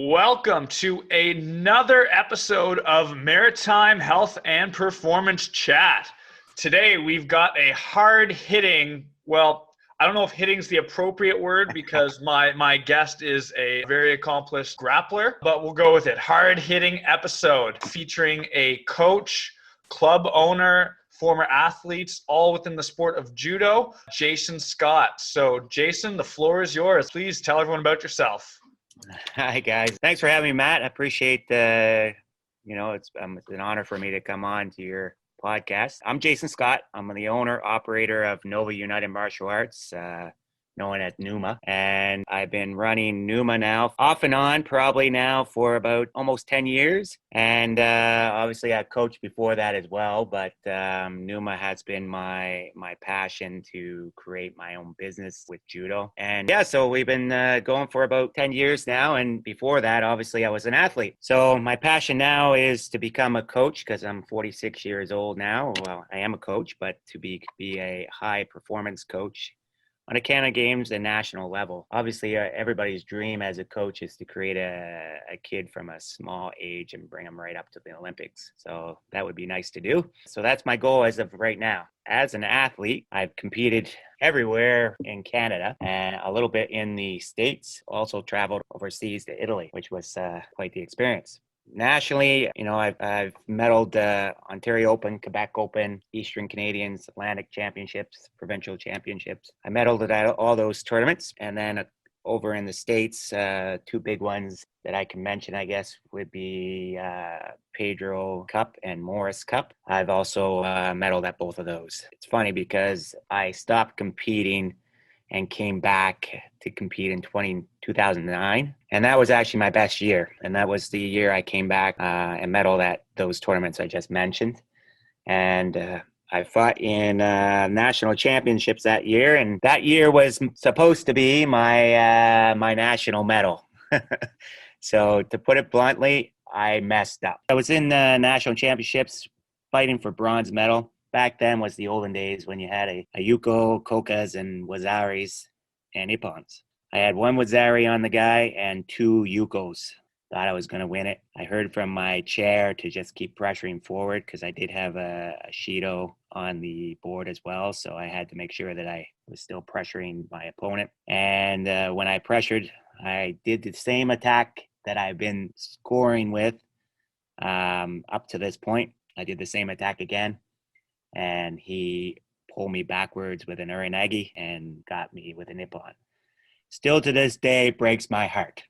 Welcome to another episode of Maritime Health and Performance Chat. Today we've got a hard-hitting, I don't know if hitting's the appropriate word because my guest is a very accomplished grappler, but we'll go with it. Hard-hitting episode featuring a coach, club owner, former athletes, all within the sport of Judo, Jason Scott. So Jason, the floor is yours. Please tell everyone about yourself. Hi, guys. Thanks for having me, Matt. I appreciate it's an honor for me to come on to your podcast. I'm Jason Scott. I'm the owner, operator of Nova United Martial Arts, known as NUMA. And I've been running NUMA now off and on probably now for about almost 10 years. And obviously I coached before that as well, but NUMA has been my passion to create my own business with Judo. And yeah, so we've been going for about 10 years now. And before that, obviously I was an athlete. So my passion now is to become a coach because I'm 46 years old now. Well, I am a coach, but to be a high performance coach on a Canada Games and national level. Obviously, everybody's dream as a coach is to create a kid from a small age and bring them right up to the Olympics. So that would be nice to do. So that's my goal as of right now. As an athlete, I've competed everywhere in Canada and a little bit in the States. Also traveled overseas to Italy, which was quite the experience. Nationally, I've medaled Ontario Open, Quebec Open, Eastern Canadians, Atlantic Championships, Provincial Championships. I medaled at all those tournaments. And then over in the States, two big ones that I can mention, I guess, would be Pedro Cup and Morris Cup. I've also medaled at both of those. It's funny because I stopped competing and came back to compete in 2009. And that was actually my best year. And that was the year I came back and medaled at those tournaments I just mentioned. And I fought in national championships that year. And that year was supposed to be my national medal. So to put it bluntly, I messed up. I was in national championships fighting for bronze medal. Back then was the olden days when you had a Yuko, Kokas, and Wazaris, and Ippons. I had one Wazari on the guy and two Yukos. Thought I was going to win it. I heard from my chair to just keep pressuring forward because I did have a Shido on the board as well. So I had to make sure that I was still pressuring my opponent. And when I pressured, I did the same attack that I've been scoring with up to this point. I did the same attack again. And he pulled me backwards with an uranagi and got me with an ippon. Still to this day breaks my heart.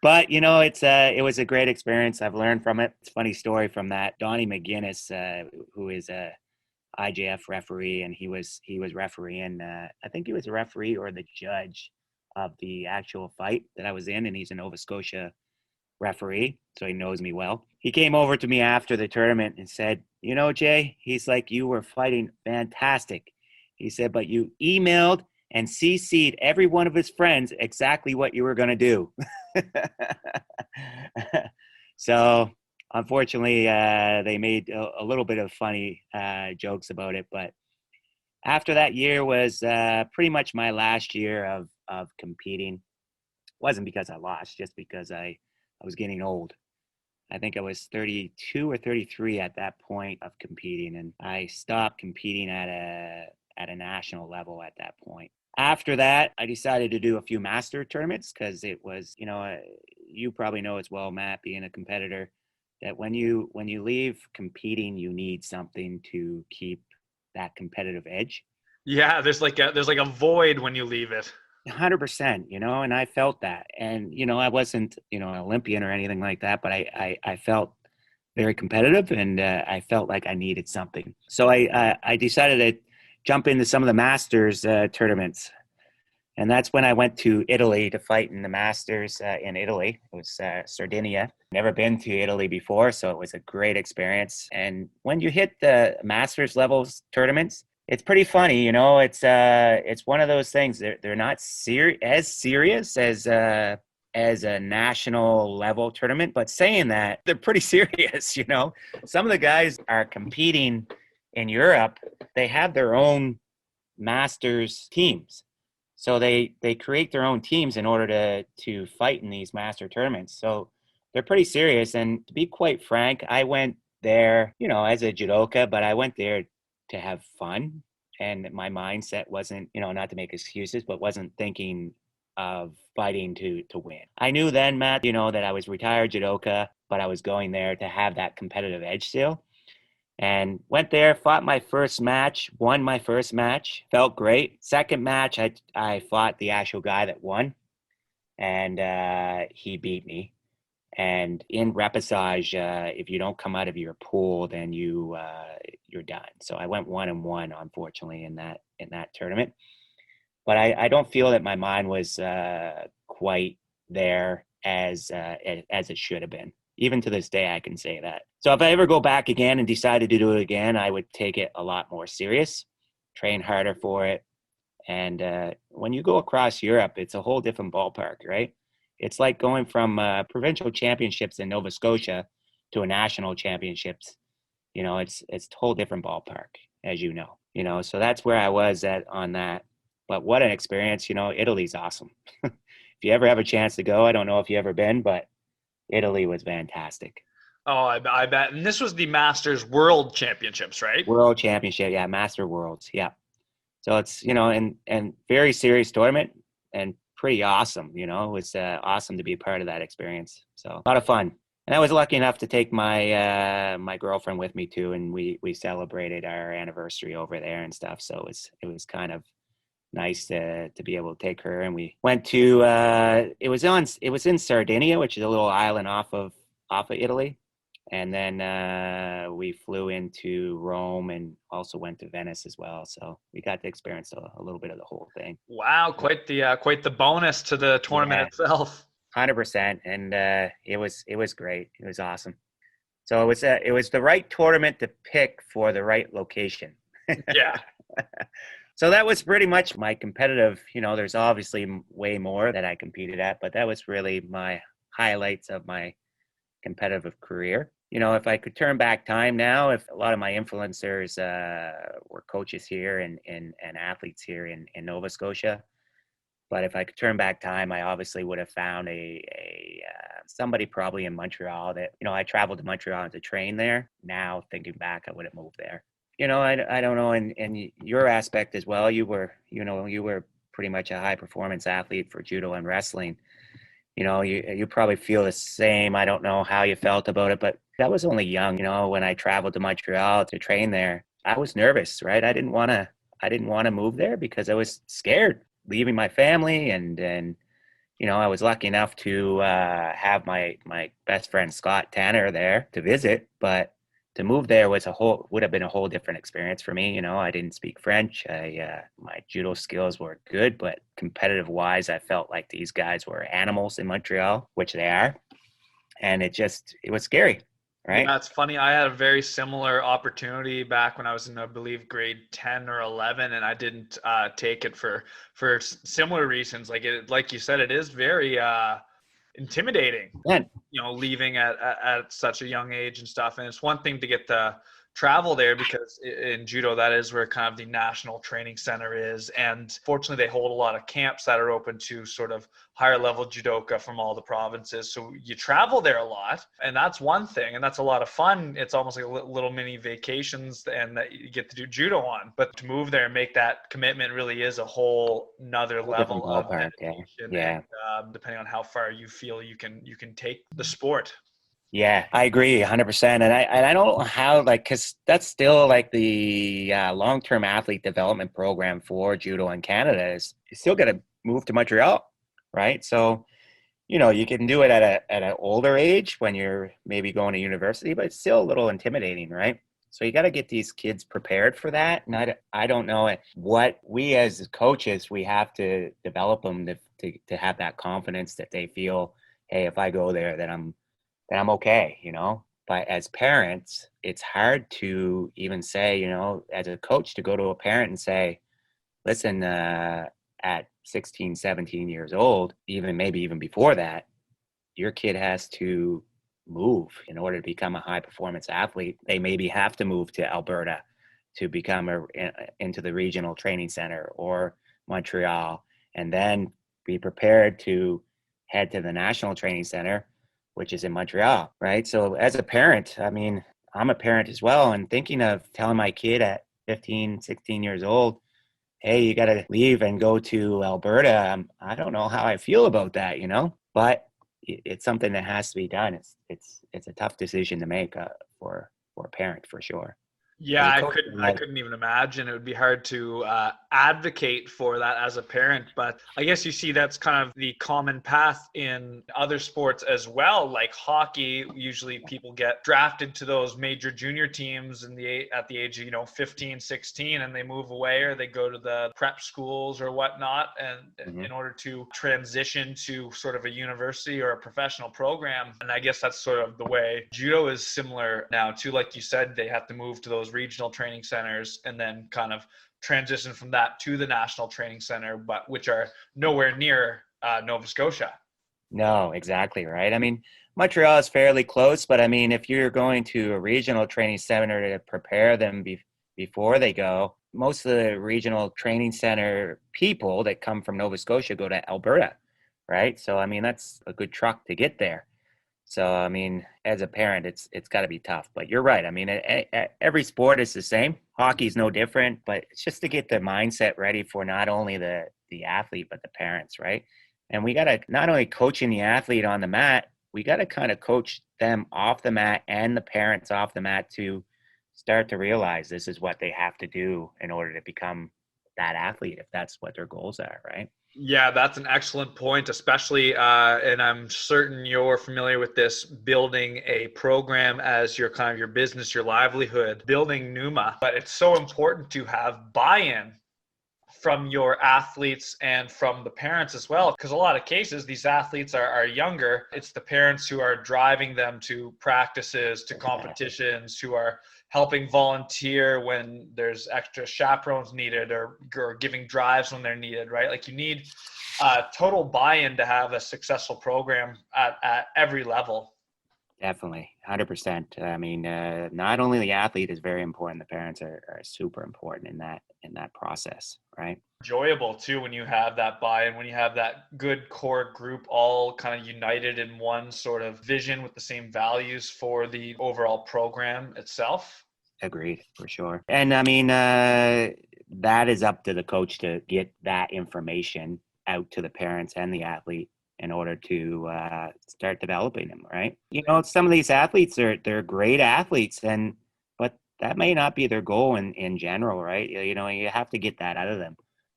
But it was a great experience. I've learned from it. It's a funny story from that. Donnie McGinnis, who is a IJF referee, and he was refereeing. I think he was a referee or the judge of the actual fight that I was in, and he's a Nova Scotia referee, so he knows me well. He came over to me after the tournament and said, Jay, he's like, you were fighting fantastic. He said, but you emailed and CC'd every one of his friends exactly what you were going to do. So unfortunately, they made a little bit of funny jokes about it. But after that year was pretty much my last year of competing. It wasn't because I lost, just because I was getting old. I think I was 32 or 33 at that point of competing, and I stopped competing at a national level at that point. After that, I decided to do a few master tournaments because it was, you probably know as well, Matt, being a competitor, that when you leave competing, you need something to keep that competitive edge. Yeah, there's like a void when you leave it. 100%, and I felt that. And, I wasn't, an Olympian or anything like that, but I felt very competitive and I felt like I needed something. So I decided to jump into some of the Masters tournaments. And that's when I went to Italy to fight in the Masters in Italy. It was Sardinia. Never been to Italy before, so it was a great experience. And when you hit the Masters levels tournaments, it's pretty funny, it's one of those things. They're not as serious as a national level tournament, but saying that, they're pretty serious, Some of the guys are competing in Europe. They have their own Masters teams. So they create their own teams in order to fight in these master tournaments. So they're pretty serious. And to be quite frank, I went there, as a judoka, but I went there to have fun. And my mindset wasn't, not to make excuses, but wasn't thinking of fighting to win. I knew then, Matt, that I was retired judoka, but I was going there to have that competitive edge still. And went there, fought my first match, won my first match, felt great. Second match, I fought the actual guy that won, and he beat me. And in repechage, if you don't come out of your pool, then you're done. So I went 1-1, unfortunately, in that tournament. But I don't feel that my mind was quite there as it should have been. Even to this day, I can say that. So if I ever go back again and decided to do it again, I would take it a lot more serious, train harder for it. And when you go across Europe, it's a whole different ballpark, right? It's like going from provincial championships in Nova Scotia to a national championships. It's a whole different ballpark, as you know. So that's where I was at on that. But what an experience, Italy's awesome. If you ever have a chance to go, I don't know if you've ever been, but Italy was fantastic. Oh, I bet. And this was the Masters World Championships, right? World Championship, yeah, Master Worlds, yeah. So it's, and very serious tournament and pretty awesome, it was awesome to be a part of that experience. So a lot of fun. And I was lucky enough to take my my girlfriend with me too, and we celebrated our anniversary over there and stuff. So it was kind of nice to be able to take her. And we went to it was in Sardinia, which is a little island off of Italy. And then we flew into Rome and also went to Venice as well. So we got to experience a little bit of the whole thing. Wow, quite the bonus to the tournament itself. 100%, and it was great. It was awesome. So it was the right tournament to pick for the right location. Yeah. So that was pretty much my competitive. There's obviously way more that I competed at, but that was really my highlights of my competitive career. If I could turn back time now, if a lot of my influencers were coaches here and athletes here in Nova Scotia. But if I could turn back time, I obviously would have found somebody probably in Montreal that, I traveled to Montreal to train there. Now thinking back, I would have moved there. I don't know. And your aspect as well, you were pretty much a high performance athlete for judo and wrestling. You probably feel the same. I don't know how you felt about it, but I was only young, when I traveled to Montreal to train there. I was nervous, right? I didn't want to move there because I was scared leaving my family. And I was lucky enough to have my best friend Scott Tanner there to visit, but to move there would have been a whole different experience for me. I didn't speak French. My judo skills were good, but competitive wise, I felt like these guys were animals in Montreal, which they are. And it was scary, right? Yeah, it's funny. I had a very similar opportunity back when I was in, I believe, grade 10 or 11, and I didn't take it for similar reasons. Like you said, it is very intimidating. Yeah. Leaving at such a young age and stuff. And it's one thing to get the travel there because in judo, that is where kind of the national training center is. And fortunately, they hold a lot of camps that are open to sort of higher level judoka from all the provinces. So you travel there a lot, and that's one thing. And that's a lot of fun. It's almost like little mini vacations and that you get to do judo on. But to move there and make that commitment really is a whole nother level of dedication. Yeah. And, depending on how far you feel you can take the sport. Yeah, I agree 100%. And I don't know how, because that's still the long-term athlete development program for judo in Canada is you still got to move to Montreal, right? So, you can do it at an older age when you're maybe going to university, but it's still a little intimidating, right? So you got to get these kids prepared for that. And I don't know what we as coaches, we have to develop them to have that confidence that they feel, hey, if I go there, then I'm okay, But as parents, it's hard to even say, as a coach, to go to a parent and say, listen, at 16, 17 years old, maybe even before that, your kid has to move in order to become a high performance athlete. They maybe have to move to Alberta to become into the regional training center or Montreal and then be prepared to head to the National Training Center, which is in Montreal, right? So as a parent, I mean, I'm a parent as well, and thinking of telling my kid at 15, 16 years old, hey, you got to leave and go to Alberta. I don't know how I feel about that, but it's something that has to be done. It's a tough decision to make for a parent, for sure. Yeah, As a I coach, couldn't. I couldn't even imagine. It would be hard to advocate for that as a parent. But I guess you see that's kind of the common path in other sports as well. Like hockey, usually people get drafted to those major junior teams at the age of 15, 16, and they move away or they go to the prep schools or whatnot, and in order to transition to sort of a university or a professional program. And I guess that's sort of the way judo is similar now too. Like you said, they have to move to those regional training centers and then kind of transition from that to the national training center, but which are nowhere near Nova Scotia. No, exactly right. I mean, Montreal is fairly close, but I mean, if you're going to a regional training center to prepare them before they go, most of the regional training center people that come from Nova Scotia go to Alberta, right? So, I mean, that's a good truck to get there. So, I mean, as a parent, it's got to be tough. But you're right. I mean, every sport is the same. Hockey's no different, but it's just to get the mindset ready for not only the athlete, but the parents, right? And we got to not only coaching the athlete on the mat, we got to kind of coach them off the mat and the parents off the mat to start to realize this is what they have to do in order to become that athlete, if that's what their goals are, right? Yeah, that's an excellent point, especially, and I'm certain you're familiar with this, building a program as your kind of your business, your livelihood, building NUMA. But it's so important to have buy-in from your athletes and from the parents as well, because a lot of cases these athletes are younger. It's the parents who are driving them to practices, to competitions, who are helping volunteer when there's extra chaperones needed, or giving drives when they're needed, right? Like you need total buy-in to have a successful program at every level. Definitely, 100%. I mean, not only the athlete is very important, the parents are super important in that process, right? Enjoyable too when you have that buy-in, when you have that good core group all kind of united in one sort of vision with the same values for the overall program itself. Agreed, for sure. And I mean, that is up to the coach to get that information out to the parents and the athlete in order to start developing them, right? Some of these athletes they're great athletes, but that may not be their goal in general, right? You have to get that out of them.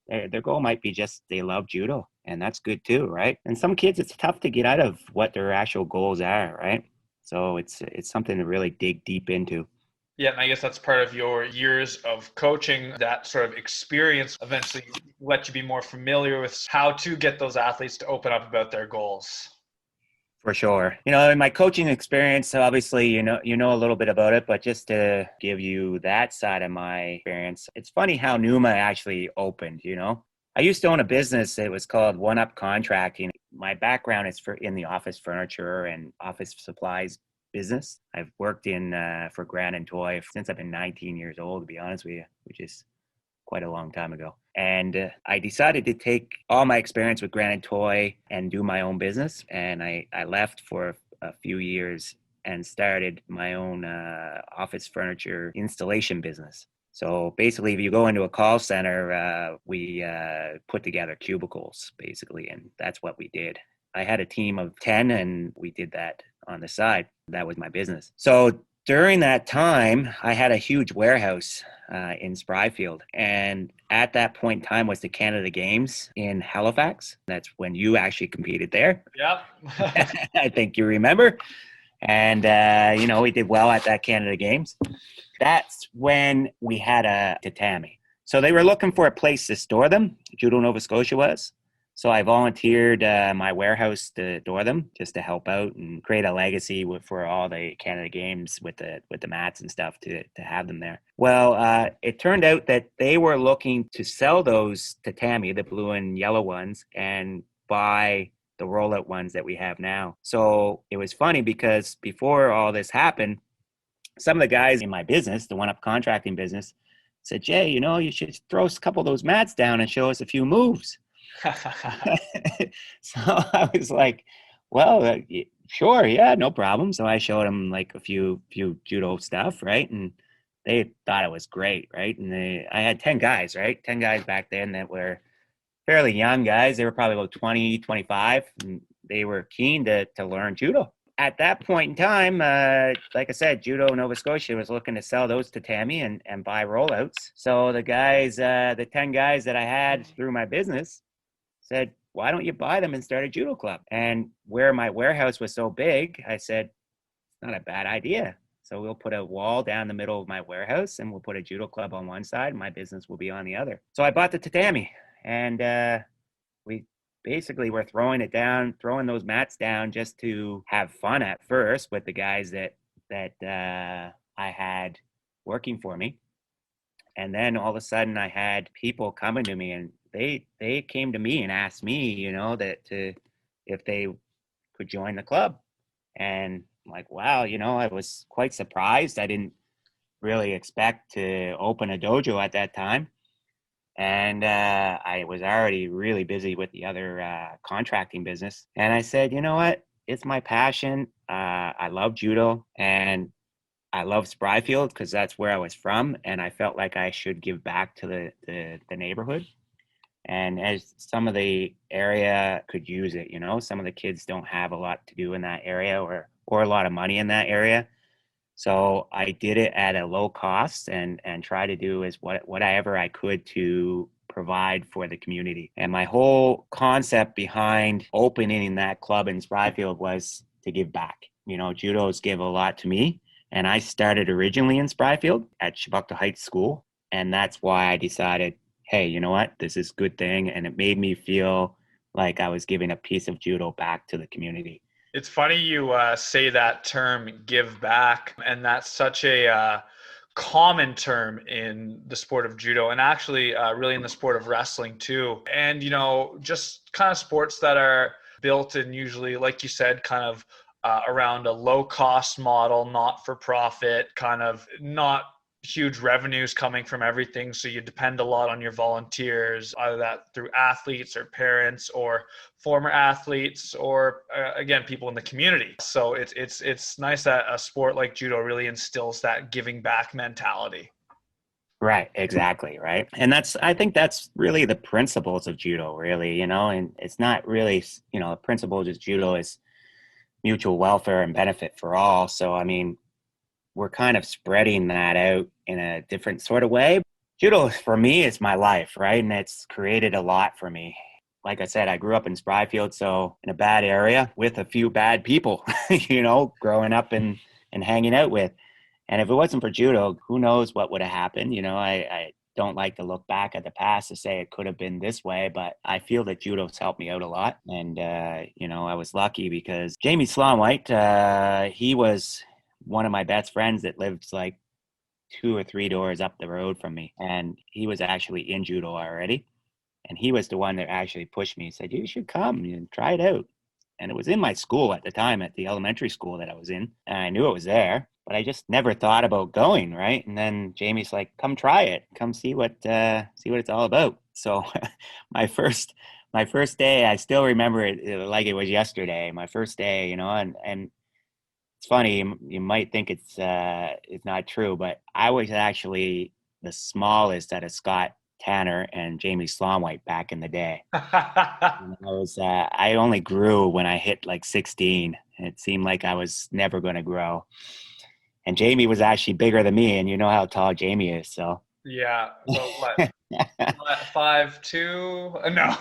Their goal might be just they love judo, and that's good too, right? And some kids, it's tough to get out of what their actual goals are, right? So it's something to really dig deep into. Yeah, and I guess that's part of your years of coaching. That sort of experience eventually let you be more familiar with how to get those athletes to open up about their goals. For sure. In my coaching experience, obviously, you know a little bit about it, but just to give you that side of my experience, it's funny how NUMA actually opened, I used to own a business. It was called One Up Contracting. My background is in the office furniture and office supplies business. I've worked for Grand & Toy since I've been 19 years old, to be honest with you, which is quite a long time ago. And I decided to take all my experience with Grand & Toy and do my own business. And I left for a few years and started my own office furniture installation business. So basically, if you go into a call center, we put together cubicles, basically, and that's what we did. I had a team of 10, and we did that on the side. That was my business. So during that time, I had a huge warehouse in Spryfield. And at that point in time was the Canada Games in Halifax. That's when you actually competed there. Yep. I think you remember. And, we did well at that Canada Games. That's when we had a tatami. So they were looking for a place to store them. Judo Nova Scotia was. So I volunteered my warehouse to store them, just to help out and create a legacy for all the Canada Games with the mats and stuff to have them there. Well, it turned out that they were looking to sell those tatami, the blue and yellow ones, and buy the rollout ones that we have now. So it was funny because before all this happened, some of the guys in my business, the One Up Contracting business, said, Jay, you should throw a couple of those mats down and show us a few moves. So I was like, well, sure, yeah, no problem. So I showed them like a few judo stuff, right? And they thought it was great, right? And I had 10 guys, right? 10 guys back then that were fairly young guys. They were probably about 20, 25, and they were keen to learn judo. At that point in time, like I said, Judo Nova Scotia was looking to sell those to Tammy and buy rollouts. So the guys, the 10 guys that I had through my business said, why don't you buy them and start a judo club? And where my warehouse was so big, I said, it's not a bad idea. So we'll put a wall down the middle of my warehouse and we'll put a judo club on one side. And my business will be on the other. So I bought the tatami, and we basically were throwing those mats down just to have fun at first with the guys that I had working for me. And then all of a sudden I had people coming to me, and they came to me and asked me, if they could join the club. And I'm like, wow, I was quite surprised. I didn't really expect to open a dojo at that time. And I was already really busy with the other contracting business. And I said, you know what? It's my passion. I love judo and I love Spryfield because that's where I was from. And I felt like I should give back to the neighborhood. And as some of the area could use it, some of the kids don't have a lot to do in that area or a lot of money in that area. So I did it at a low cost and try to do is whatever I could to provide for the community. And my whole concept behind opening that club in Spryfield was to give back. Judos give a lot to me. And I started originally in Spryfield at Shabukta Heights School. And that's why I decided, hey, you know what? This is a good thing. And it made me feel like I was giving a piece of judo back to the community. It's funny you say that term, give back, and that's such a common term in the sport of judo, and actually really in the sport of wrestling too. And, just kind of sports that are built in usually, like you said, kind of around a low cost model, not for profit, kind of not huge revenues coming from everything. So you depend a lot on your volunteers, either that through athletes or parents or former athletes or again, people in the community. So it's nice that a sport like judo really instills that giving back mentality. Right, exactly, right. And I think that's really the principles of judo, really, and it's not really, the principles of judo is mutual welfare and benefit for all. So, I mean, we're kind of spreading that out in a different sort of way. Judo, for me, is my life, right? And it's created a lot for me. Like I said, I grew up in Spryfield, so in a bad area with a few bad people, growing up and hanging out with. And if it wasn't for judo, who knows what would have happened? I don't like to look back at the past to say it could have been this way, but I feel that judo's helped me out a lot. And, I was lucky because Jamie Slonwhite, he was one of my best friends that lives like 2 or 3 doors up the road from me. And he was actually in judo already. And he was the one that actually pushed me. He said, you should come and try it out. And it was in my school at the time, at the elementary school that I was in. And I knew it was there, but I just never thought about going, right? And then Jamie's like, come try it. Come see what it's all about. So my first day, I still remember it like it was yesterday. My first day, and it's funny, you might think it's not true, but I was actually the smallest out of Scott Tanner and Jamie Slonwhite back in the day. I only grew when I hit like 16. It seemed like I was never going to grow. And Jamie was actually bigger than me, and you know how tall Jamie is, so. Yeah. Well, what? 5'2"? No.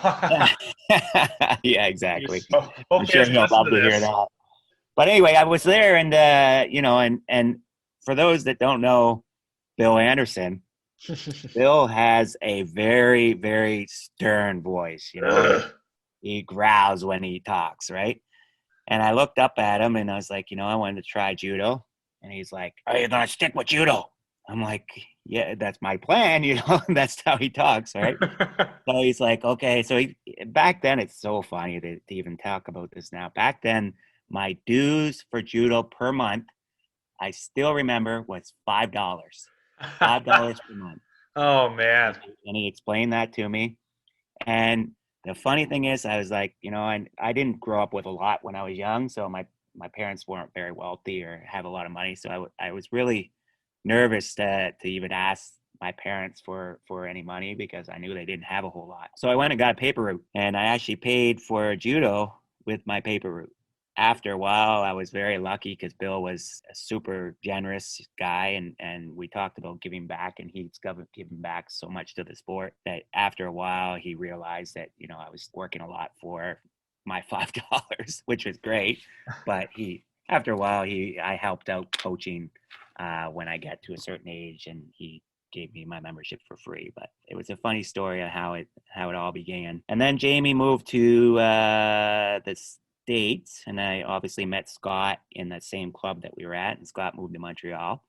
Yeah, exactly. So, I'm sure he'll love to hear that. But anyway, I was there, and and for those that don't know Bill Anderson, Bill has a very, very stern voice. He growls when he talks, right? And I looked up at him, and I was like, I wanted to try judo, and he's like, "Are you gonna stick with judo?" I'm like, "Yeah, that's my plan." That's how he talks, right? So he's like, "Okay." So back then, it's so funny to even talk about this now. Back then, my dues for judo per month, I still remember, was $5. $5 per month. Oh man. And he explained that to me. And The funny thing is, I was like, I didn't grow up with a lot when I was young. So my parents weren't very wealthy or have a lot of money. So I was really nervous to even ask my parents for any money because I knew they didn't have a whole lot. So I went and got a paper route, and I actually paid for judo with my paper route. After a while, I was very lucky because Bill was a super generous guy, and we talked about giving back, and he's given back so much to the sport that after a while, he realized that, I was working a lot for my $5, which was great. But after a while, I helped out coaching when I got to a certain age, and he gave me my membership for free. But it was a funny story of how it all began. And then Jamie moved to the States, and I obviously met Scott in that same club that we were at, and Scott moved to Montreal,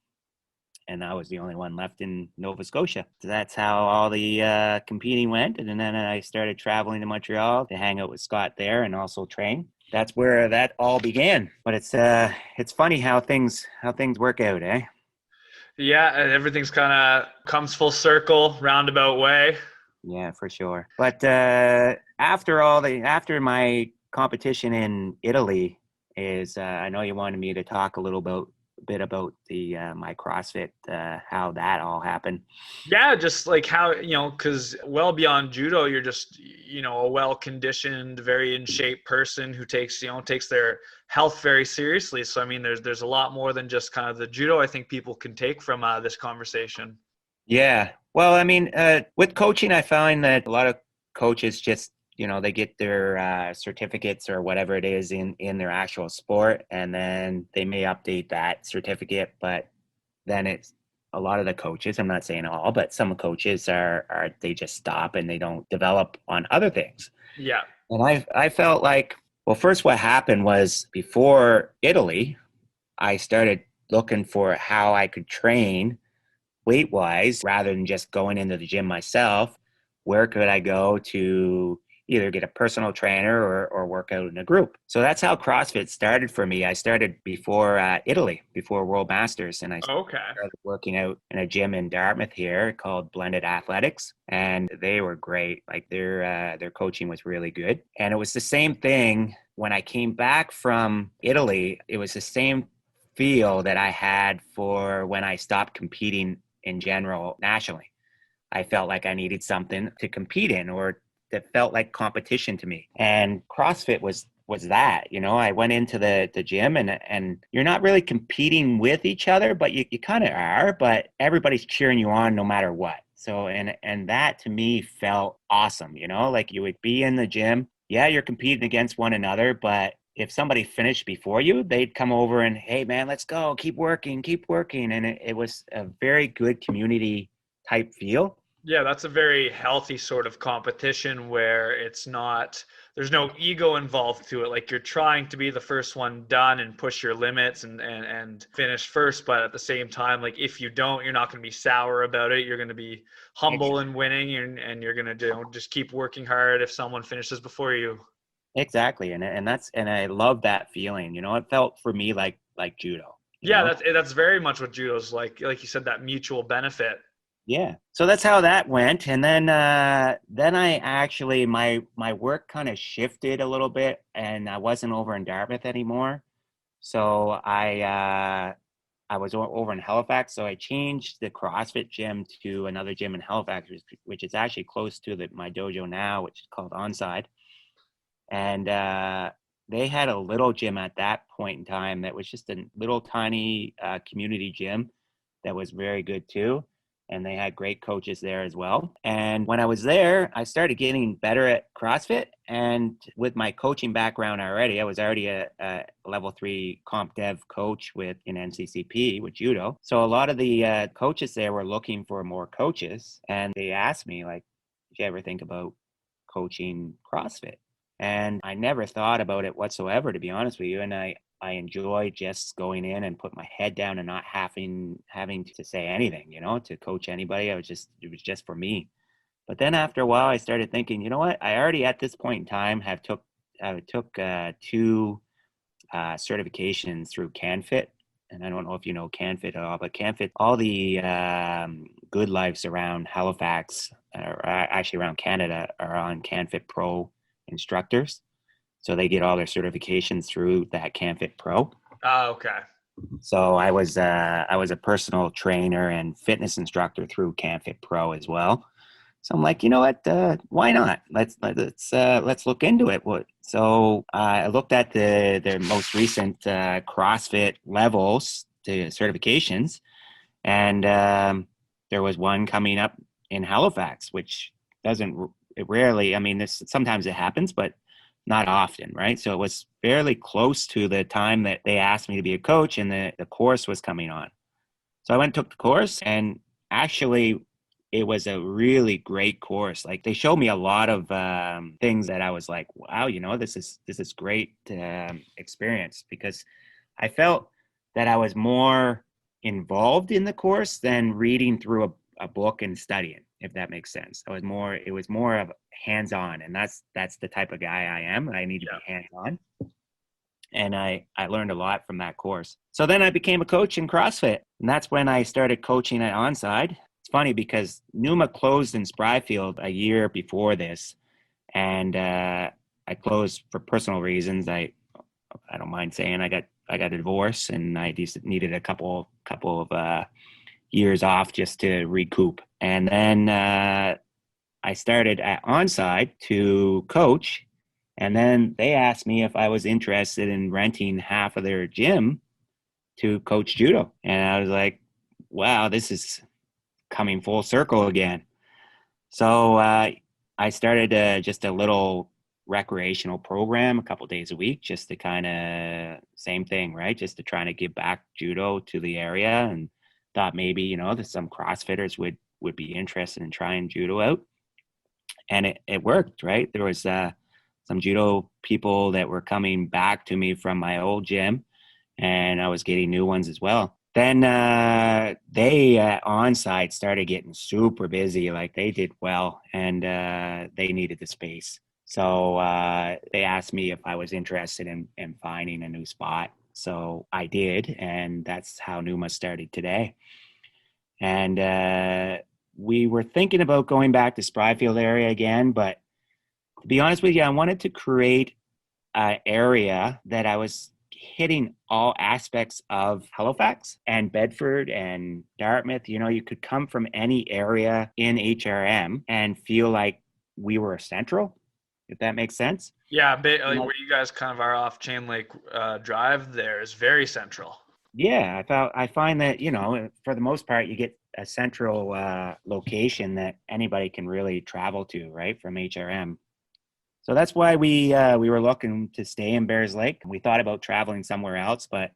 and I was the only one left in Nova Scotia. So that's how all the competing went. And then I started traveling to Montreal to hang out with Scott there and also train. That's where that all began. But it's funny how things work out, eh? Yeah, everything's kind of comes full circle, roundabout way. Yeah, for sure. But after my competition in Italy is, I know you wanted me to talk a bit about the my CrossFit, how that all happened. Yeah, just like how, because well beyond judo, you're just, a well-conditioned, very in shape person who takes their health very seriously. So, I mean, there's a lot more than just kind of the judo I think people can take from this conversation. Yeah. Well, I mean, with coaching, I find that a lot of coaches just, they get their certificates or whatever it is in their actual sport, and then they may update that certificate, but then it's a lot of the coaches, I'm not saying all, but some coaches are they just stop and they don't develop on other things. Yeah. And I felt like, well, first what happened was before Italy, I started looking for how I could train weight wise rather than just going into the gym myself. Where could I go to either get a personal trainer or work out in a group? So that's how CrossFit started for me. I started before Italy, before World Masters, and I Okay. started working out in a gym in Dartmouth here called Blended Athletics, and they were great. Like their coaching was really good, and it was the same thing when I came back from Italy. It was the same feel that I had for when I stopped competing in general nationally. I felt like I needed something to compete in, or that felt like competition to me. And CrossFit was that. I went into the gym, and you're not really competing with each other, but you kind of are, but everybody's cheering you on no matter what. So and that to me felt awesome. Like you would be in the gym. Yeah, you're competing against one another, but if somebody finished before you, they'd come over and, hey man, let's go, keep working. And it was a very good community type feel. Yeah, that's a very healthy sort of competition where there's no ego involved to it. Like you're trying to be the first one done and push your limits and finish first. But at the same time, like if you don't, you're not going to be sour about it. You're going to be humble in winning, and you're going to just keep working hard if someone finishes before you. Exactly. And I love that feeling. It felt for me like judo. Yeah, that's very much what judo's like. Like you said, that mutual benefit. Yeah. So that's how that went. And then I actually, my work kind of shifted a little bit, and I wasn't over in Dartmouth anymore. So I was over in Halifax. So I changed the CrossFit gym to another gym in Halifax, which is actually close to my dojo now, which is called Onside. And they had a little gym at that point in time that was just a little tiny community gym that was very good too. And they had great coaches there as well. And when I was there, I started getting better at CrossFit. And with my coaching background already, I was already a level 3 comp dev coach in NCCP with judo. So a lot of the coaches there were looking for more coaches. And they asked me, like, did you ever think about coaching CrossFit? And I never thought about it whatsoever, to be honest with you. And I enjoy just going in and put my head down and not having to say anything, to coach anybody. It was just for me. But then after a while, I started thinking, you know what? I already at this point in time took 2 certifications through CanFit, and I don't know if you know CanFit at all, but CanFit, all the good lives around Halifax, or actually around Canada, are on CanFit Pro instructors. So they get all their certifications through that CanFit Pro. Oh, okay. So I was a personal trainer and fitness instructor through CanFit Pro as well. So I'm like, you know what? Why not? Let's look into it. So I looked at their most recent CrossFit levels to certifications, and there was one coming up in Halifax, which it rarely. I mean, sometimes it happens, but not often, right? So it was fairly close to the time that they asked me to be a coach, and the course was coming on. So I went and took the course, and actually it was a really great course. Like, they showed me a lot of things that I was like, wow, this is great experience, because I felt that I was more involved in the course than reading through a book and studying, if that makes sense. It was more of hands-on, and that's the type of guy I am. I need to be hands-on. And I learned a lot from that course. So then I became a coach in CrossFit, and that's when I started coaching at Onside. It's funny because NUMA closed in Spryfield a year before this, and I closed for personal reasons. I don't mind saying I got a divorce, and I just needed a couple of years off just to recoup. And then I started at Onside to coach. And then they asked me if I was interested in renting half of their gym to coach judo. And I was like, wow, this is coming full circle again. So I started just a little recreational program a couple days a week, just to kind of, same thing, right? Just to try to give back judo to the area, and thought maybe, that some CrossFitters would be interested in trying judo out. And it worked, right? There was some judo people that were coming back to me from my old gym, and I was getting new ones as well. Then they at Onside started getting super busy. Like, they did well, and they needed the space. So they asked me if I was interested in finding a new spot. So I did, and that's how NUMA started today. And we were thinking about going back to Spryfield area again, but to be honest with you, I wanted to create an area that I was hitting all aspects of Halifax and Bedford and Dartmouth. You could come from any area in HRM and feel like we were central, if that makes sense. Yeah, where you guys kind of are off Chain Lake Drive there is very central. Yeah, I find that, for the most part, you get a central location that anybody can really travel to, right, from HRM. So that's why we were looking to stay in Bears Lake. We thought about traveling somewhere else, but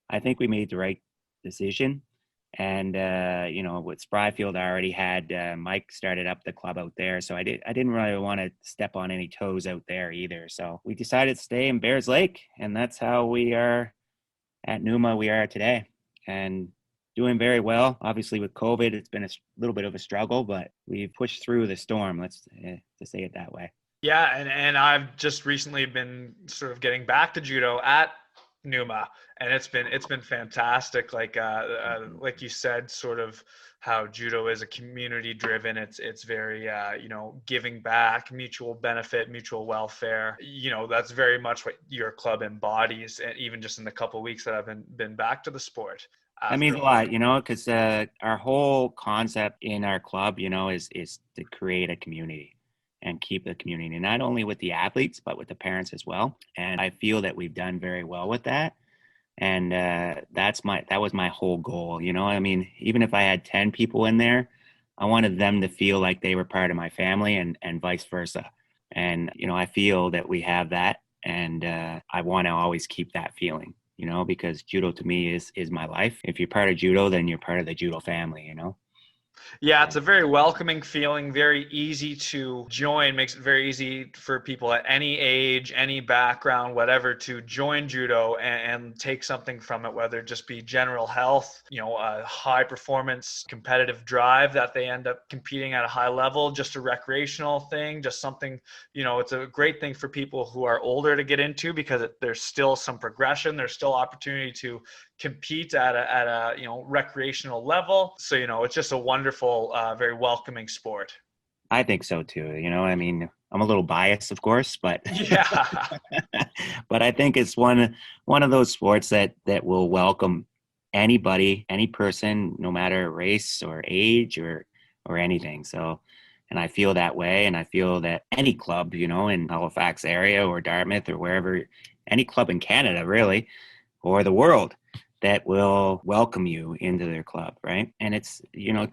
I think we made the right decision. And with Spryfield, I already had Mike started up the club out there, so I didn't really want to step on any toes out there either. So we decided to stay in Bears Lake, and that's how we are at NUMA. We are today, and doing very well. Obviously, with COVID, it's been a little bit of a struggle, but we've pushed through the storm. Let's to say it that way. Yeah, and I've just recently been sort of getting back to judo at NUMA, and it's been fantastic. Like you said, sort of how judo is a community driven. It's very giving back, mutual benefit, mutual welfare. That's very much what your club embodies, and even just in the couple of weeks that I've been back to the sport. That means a lot, because our whole concept in our club, is to create a community and keep the community, not only with the athletes, but with the parents as well. And I feel that we've done very well with that. And that was my whole goal. Even if I had 10 people in there, I wanted them to feel like they were part of my family, and vice versa. And, I feel that we have that, and I want to always keep that feeling, because judo to me is my life. If you're part of judo, then you're part of the judo family, Yeah, it's a very welcoming feeling, very easy to join, makes it very easy for people at any age, any background, whatever, to join judo and take something from it, whether it just be general health, a high performance competitive drive that they end up competing at a high level, just a recreational thing, just something, it's a great thing for people who are older to get into because there's still some progression, there's still opportunity to compete at a recreational level. So it's just a wonderful, very welcoming sport. I think so too. I mean, I'm a little biased, of course, but Yeah. but I think it's one of those sports that will welcome anybody, any person, no matter race or age or anything. So, and I feel that way, and I feel that any club, in Halifax area or Dartmouth or wherever, any club in Canada really, or the world, that will welcome you into their club, right? And it's,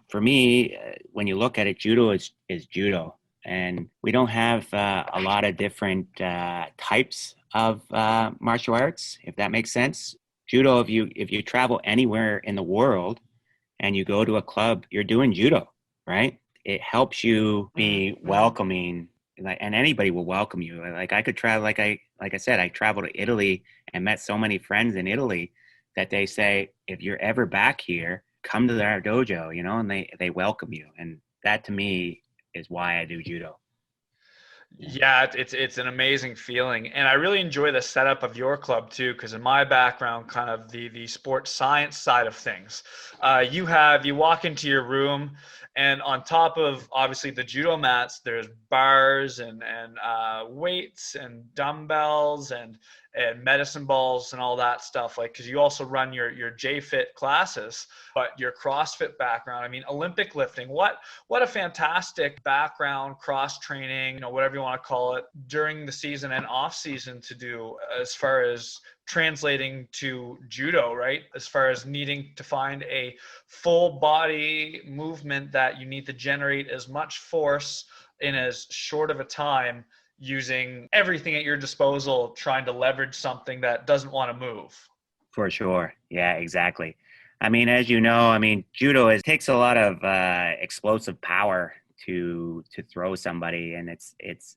for me, when you look at it, judo is judo. And we don't have a lot of different types of martial arts, if that makes sense. Judo, if you travel anywhere in the world and you go to a club, you're doing judo, right? It helps you be welcoming, and anybody will welcome you. Like I could travel, like I said, I traveled to Italy and met so many friends in Italy that they say, if you're ever back here, come to our dojo, and they welcome you. And that to me is why I do judo. Yeah, it's an amazing feeling, and I really enjoy the setup of your club too. Because in my background, kind of the sports science side of things, you walk into your room, and on top of obviously the judo mats, there's bars and weights and dumbbells and medicine balls and all that stuff. Like, because you also run your JFit classes, but your CrossFit background. I mean, Olympic lifting. What a fantastic background, cross training, whatever you want to call it, during the season and off season to do as far as translating to judo, right? As far as needing to find a full body movement that you need to generate as much force in as short of a time, using everything at your disposal, trying to leverage something that doesn't want to move. For sure. Yeah, exactly. I mean, as you know, judo takes a lot of explosive power to throw somebody, and it's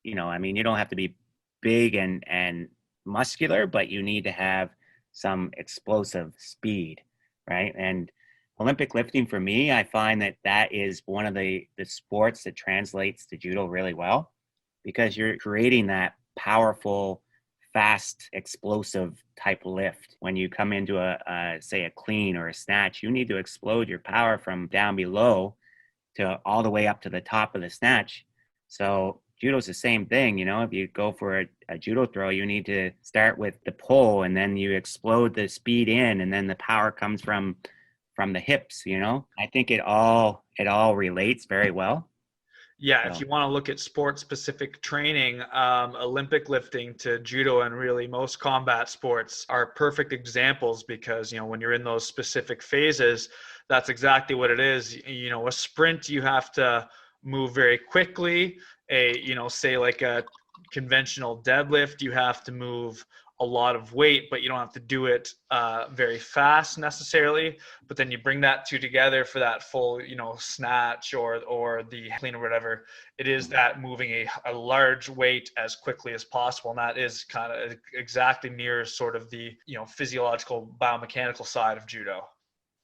you don't have to be big and muscular, but you need to have some explosive speed, right? And Olympic lifting, for me, I find that is one of the sports that translates to judo really well, because you're creating that powerful, fast, explosive type lift. When you come into say a clean or a snatch, you need to explode your power from down below to all the way up to the top of the snatch. So judo's the same thing. If you go for a judo throw, you need to start with the pull, and then you explode the speed in, and then the power comes from the hips. I think it all relates very well. Yeah, if you want to look at sport-specific training, Olympic lifting to judo and really most combat sports are perfect examples, because, when you're in those specific phases, that's exactly what it is. A sprint, you have to move very quickly. Say like a conventional deadlift, you have to move a lot of weight, but you don't have to do it very fast necessarily. But then you bring that two together for that full, snatch or the clean or whatever. It is that moving a large weight as quickly as possible. And that is kind of exactly mirrors sort of the, physiological biomechanical side of judo.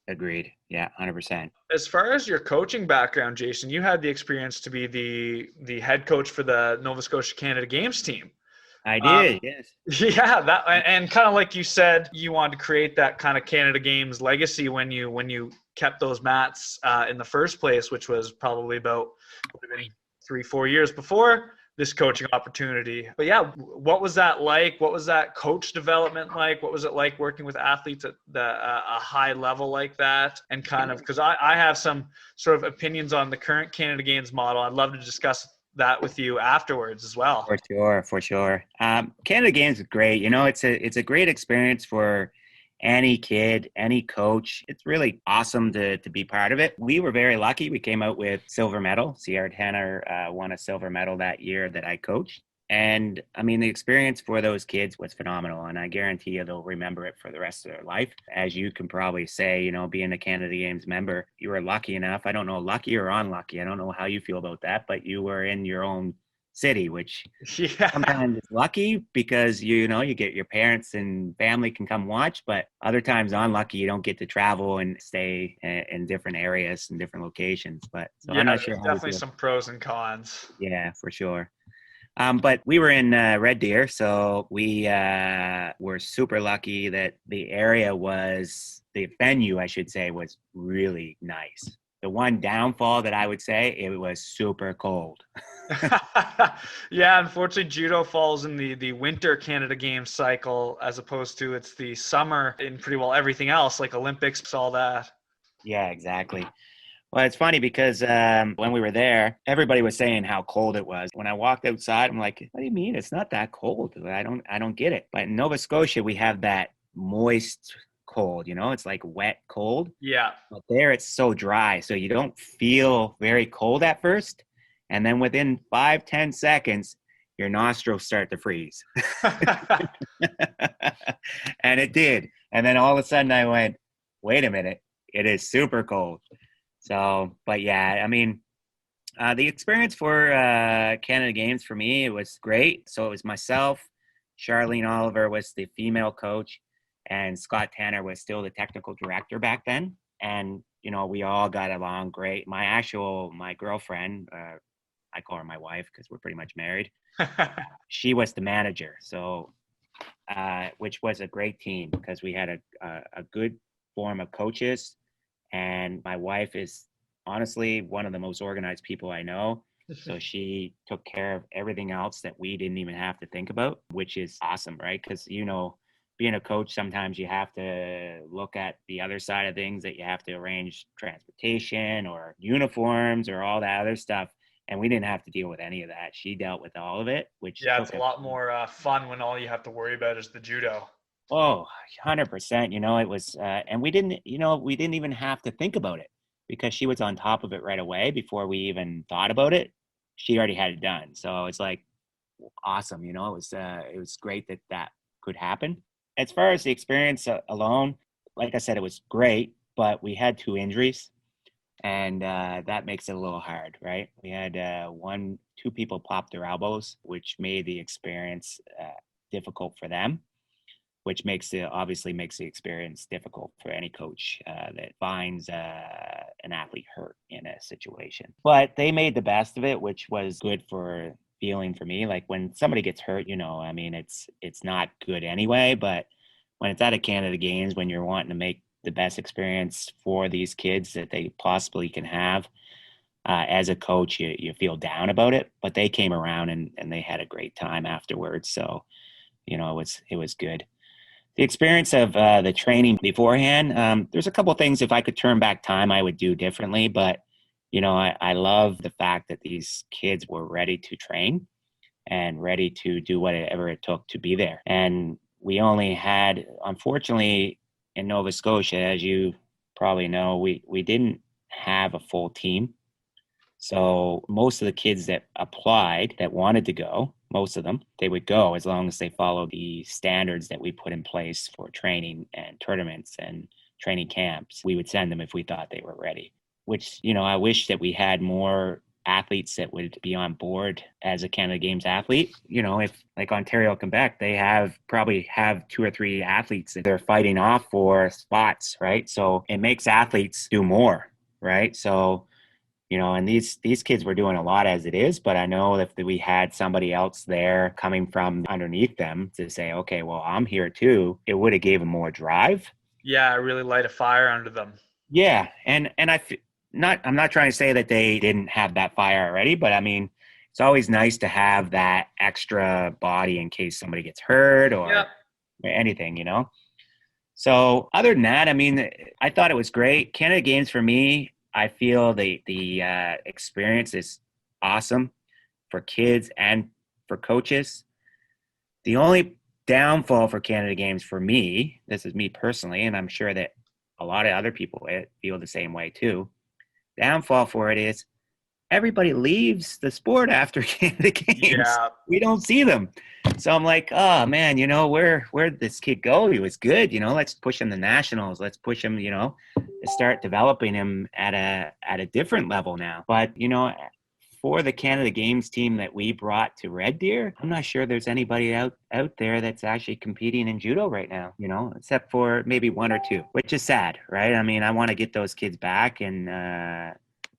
Agreed. Yeah, 100%. As far as your coaching background, Jason, you had the experience to be the head coach for the Nova Scotia Canada Games team. I did, yes. Yeah, that, and kind of like you said, you wanted to create that kind of Canada Games legacy when you kept those mats in the first place, which was probably about 3-4 years before this coaching opportunity. But yeah, what was that like? What was that coach development like? What was it like working with athletes at a high level like that? And kind of, because I have some sort of opinions on the current Canada Games model. I'd love to discuss that with you afterwards as well. For sure. Canada Games is great. It's a great experience for any kid, any coach. It's really awesome to be part of it. We were very lucky. We came out with silver medal. Sierra Tanner won a silver medal that year that I coached. And I mean, the experience for those kids was phenomenal. And I guarantee you they'll remember it for the rest of their life. As you can probably say, being a Canada Games member, you were lucky enough. I don't know, lucky or unlucky. I don't know how you feel about that, but you were in your own city, which Yeah. sometimes it's lucky because, you get your parents and family can come watch, but other times unlucky, you don't get to travel and stay in different areas and different locations. But so Yeah, I'm not there's sure how you definitely feel. some pros and cons. Yeah, for sure. But we were in Red Deer, so we were super lucky that the venue, I should say, was really nice. The one downfall that I would say, it was super cold. Yeah, unfortunately, judo falls in the winter Canada Games cycle as opposed to it's the summer in pretty well everything else, like Olympics, all that. Yeah, exactly. Well, it's funny because when we were there, everybody was saying how cold it was. When I walked outside, I'm like, "What do you mean? It's not that cold. I don't get it." But in Nova Scotia, we have that moist cold. It's like wet cold. Yeah. But there, it's so dry, so you don't feel very cold at first, and then within 5-10 seconds, your nostrils start to freeze, and it did. And then all of a sudden, I went, "Wait a minute! It is super cold." So, but yeah, I mean, the experience for Canada Games for me, it was great. So it was myself, Charlene Oliver was the female coach, and Scott Tanner was still the technical director back then. And, we all got along great. My girlfriend, I call her my wife because we're pretty much married. She was the manager. So, which was a great team because we had a good form of coaches. And my wife is honestly one of the most organized people I know. So she took care of everything else that we didn't even have to think about, which is awesome, right? Because, being a coach, sometimes you have to look at the other side of things, that you have to arrange transportation or uniforms or all that other stuff. And we didn't have to deal with any of that. She dealt with all of it, which Yeah, it's took a us. lot more fun when all you have to worry about is the judo. Oh, 100%. It was, and we didn't even have to think about it because she was on top of it right away before we even thought about it. She already had it done. So it's like awesome. It was great that could happen. As far as the experience alone, like I said, it was great, but we had 2 injuries, and that makes it a little hard, right? We had two people pop their elbows, which made the experience difficult for them, which obviously makes the experience difficult for any coach that finds an athlete hurt in a situation. But they made the best of it, which was good for feeling for me. Like when somebody gets hurt, I mean, it's not good anyway. But when it's at a Canada Games, when you're wanting to make the best experience for these kids that they possibly can have, as a coach, you feel down about it. But they came around and they had a great time afterwards. So, it was good. The experience of the training beforehand, there's a couple things, if I could turn back time, I would do differently. But, I love the fact that these kids were ready to train and ready to do whatever it took to be there. And we only had, unfortunately, in Nova Scotia, as you probably know, we didn't have a full team. So most of the kids that applied that wanted to go, most of them, they would go as long as they followed the standards that we put in place for training and tournaments and training camps. We would send them if we thought they were ready, which, I wish that we had more athletes that would be on board as a Canada Games athlete. If like Ontario, Quebec, they probably have 2 or 3 athletes that they're fighting off for spots, right? So it makes athletes do more, right? So and these kids were doing a lot as it is, but I know if we had somebody else there coming from underneath them to say, okay, well, I'm here too, it would have gave them more drive. Yeah, really light a fire under them. Yeah, and I'm not trying to say that they didn't have that fire already, but I mean, it's always nice to have that extra body in case somebody gets hurt or anything. So other than that, I mean, I thought it was great. Canada Games for me, I feel the experience is awesome for kids and for coaches. The only downfall for Canada Games for me, this is me personally, and I'm sure that a lot of other people feel the same way too. Downfall for it is everybody leaves the sport after Canada Games. Yeah. We don't see them. So I'm like, oh man, where'd this kid go? He was good, let's push him to nationals. Let's push him, start developing him at a different level now. But, for the Canada Games team that we brought to Red Deer, I'm not sure there's anybody out there that's actually competing in judo right now, except for maybe one or two, which is sad, right? I mean, I want to get those kids back, and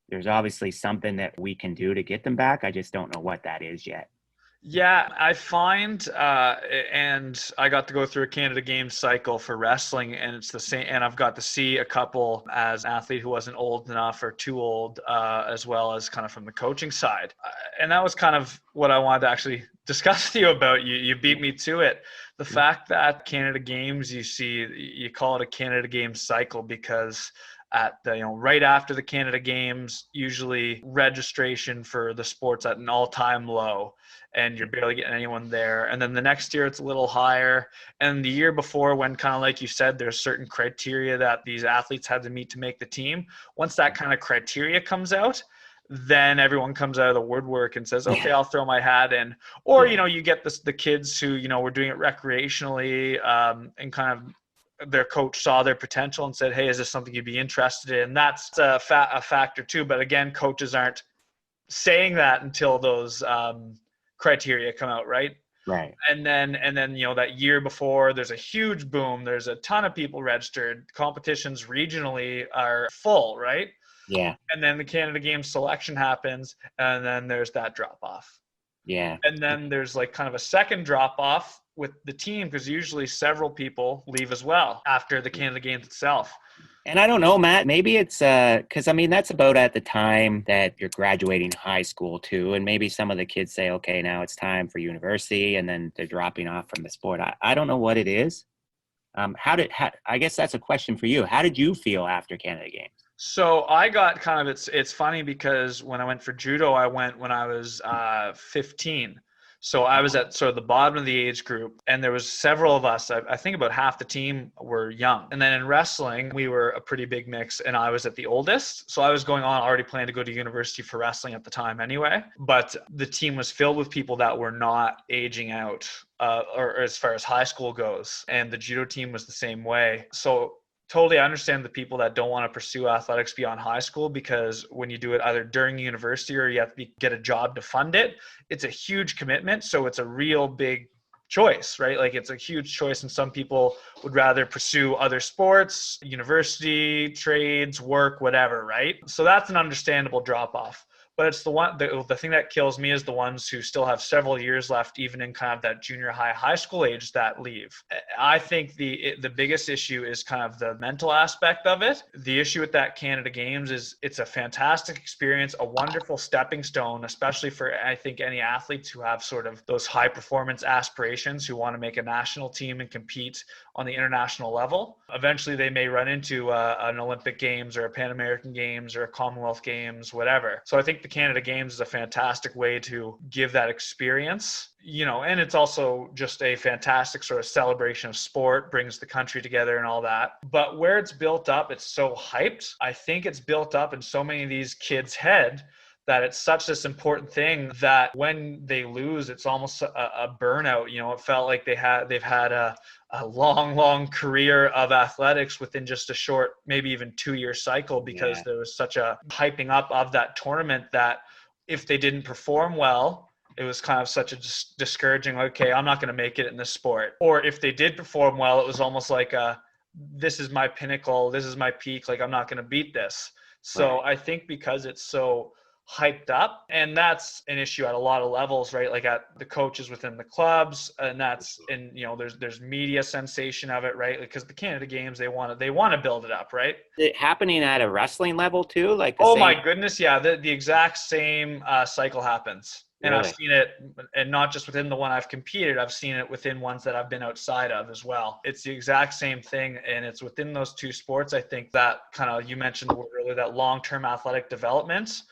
there's obviously something that we can do to get them back. I just don't know what that is yet. Yeah, I find, and I got to go through a Canada Games cycle for wrestling, and it's the same. And I've got to see a couple as an athlete who wasn't old enough or too old, as well as kind of from the coaching side. And that was kind of what I wanted to actually discuss with you about. You beat me to it. The fact that Canada Games, you call it a Canada Games cycle because at the, right after the Canada Games, usually registration for the sport's at an all-time low, and you're barely getting anyone there. And then the next year it's a little higher. And the year before, when kind of like you said, there's certain criteria that these athletes had to meet to make the team. Once that kind of criteria comes out, then everyone comes out of the woodwork and says, okay, I'll throw my hat in. Or, you get the kids who, were doing it recreationally, and kind of their coach saw their potential and said, hey, is this something you'd be interested in? That's a factor too. But again, coaches aren't saying that until those criteria come out, right? Right. And then that year before, there's a huge boom. There's a ton of people registered. Competitions regionally are full, right? Yeah. And then the Canada Games selection happens, and then there's that drop off. Yeah. And then there's like kind of a second drop off with the team, because usually several people leave as well after the Canada Games itself. And I don't know, Matt, maybe it's because, that's about at the time that you're graduating high school too. And maybe some of the kids say, okay, now it's time for university, and then they're dropping off from the sport. I don't know what it is. I guess that's a question for you. How did you feel after Canada Games? So I got kind of, it's funny because when I went for judo, I went when I was 15. So I was at sort of the bottom of the age group, and there was several of us. I think about half the team were young. And then in wrestling, we were a pretty big mix, and I was at the oldest. So I was going on, already planning to go to university for wrestling at the time anyway. But the team was filled with people that were not aging out, or as far as high school goes. And the judo team was the same way. So totally understand the people that don't want to pursue athletics beyond high school, because when you do it either during university or you have to get a job to fund it, it's a huge commitment. So it's a real big choice, right? Like it's a huge choice. And some people would rather pursue other sports, university, trades, work, whatever, right? So that's an understandable drop off. But it's the thing that kills me is the ones who still have several years left, even in kind of that junior high school age, that leave. I think the biggest issue is kind of the mental aspect of it. The issue with that Canada Games is it's a fantastic experience, a wonderful stepping stone, especially for, I think, any athletes who have sort of those high performance aspirations, who want to make a national team and compete on the international level. Eventually they may run into an Olympic Games or a Pan American Games or a Commonwealth Games, whatever. So I think the Canada Games is a fantastic way to give that experience, and it's also just a fantastic sort of celebration of sport, brings the country together and all that. But where it's built up, it's so hyped. I think it's built up in so many of these kids' head that it's such this important thing that when they lose, it's almost a burnout. It felt like they've had a long career of athletics within just a short, maybe even 2-year cycle, because there was such a hyping up of that tournament that if they didn't perform well, it was kind of such a discouraging, okay, I'm not going to make it in this sport. Or if they did perform well, it was almost like this is my pinnacle, this is my peak, like I'm not going to beat this. So I think because it's so hyped up, and that's an issue at a lot of levels, right? Like at the coaches within the clubs, and that's there's media sensation of it, right? Because the Canada Games, they want to build it up, right? It happening at a wrestling level too, like my goodness, yeah, the exact same cycle happens. And really? I've seen it, and not just within the one I've competed, I've seen it within ones that I've been outside of as well. It's the exact same thing, and it's within those two sports. I think that kind of, you mentioned the word earlier, that long-term athletic development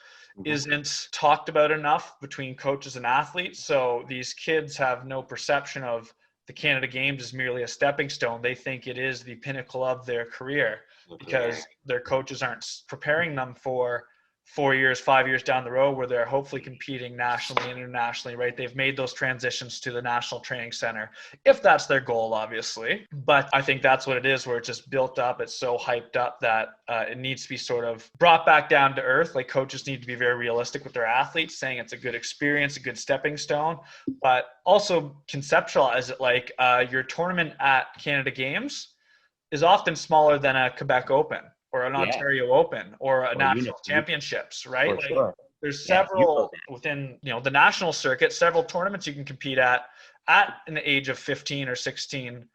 isn't talked about enough between coaches and athletes. So these kids have no perception of the Canada Games as merely a stepping stone. They think it is the pinnacle of their career, because their coaches aren't preparing them for 4 years, 5 years down the road where they're hopefully competing nationally and internationally, right? They've made those transitions to the National Training Center, if that's their goal, obviously. But I think that's what it is, where it's just built up. It's so hyped up that it needs to be sort of brought back down to earth. Like, coaches need to be very realistic with their athletes, saying it's a good experience, a good stepping stone, but also conceptualize it like your tournament at Canada Games is often smaller than a Quebec Open or an Ontario Open or a national championships, right? For like sure. there's several within, the national circuit, several tournaments you can compete at an age of 15 or 16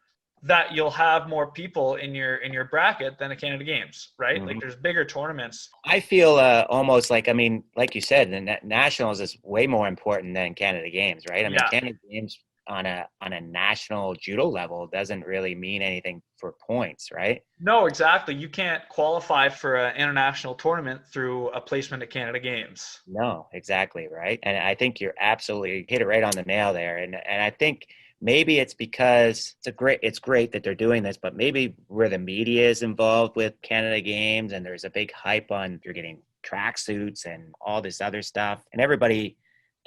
that you'll have more people in your bracket than a Canada Games, right? Like, there's bigger tournaments. I feel almost like, I mean, like you said, the nationals is way more important than Canada Games, right? I mean, Canada Games on a national judo level doesn't really mean anything for points, right? No, exactly. You can't qualify for an international tournament through a placement at Canada Games. No, exactly, right? And I think you're absolutely hit it right on the nail there. And I think maybe it's because it's great that they're doing this, but maybe where the media is involved with Canada Games and there's a big hype on, you're getting tracksuits and all this other stuff, and everybody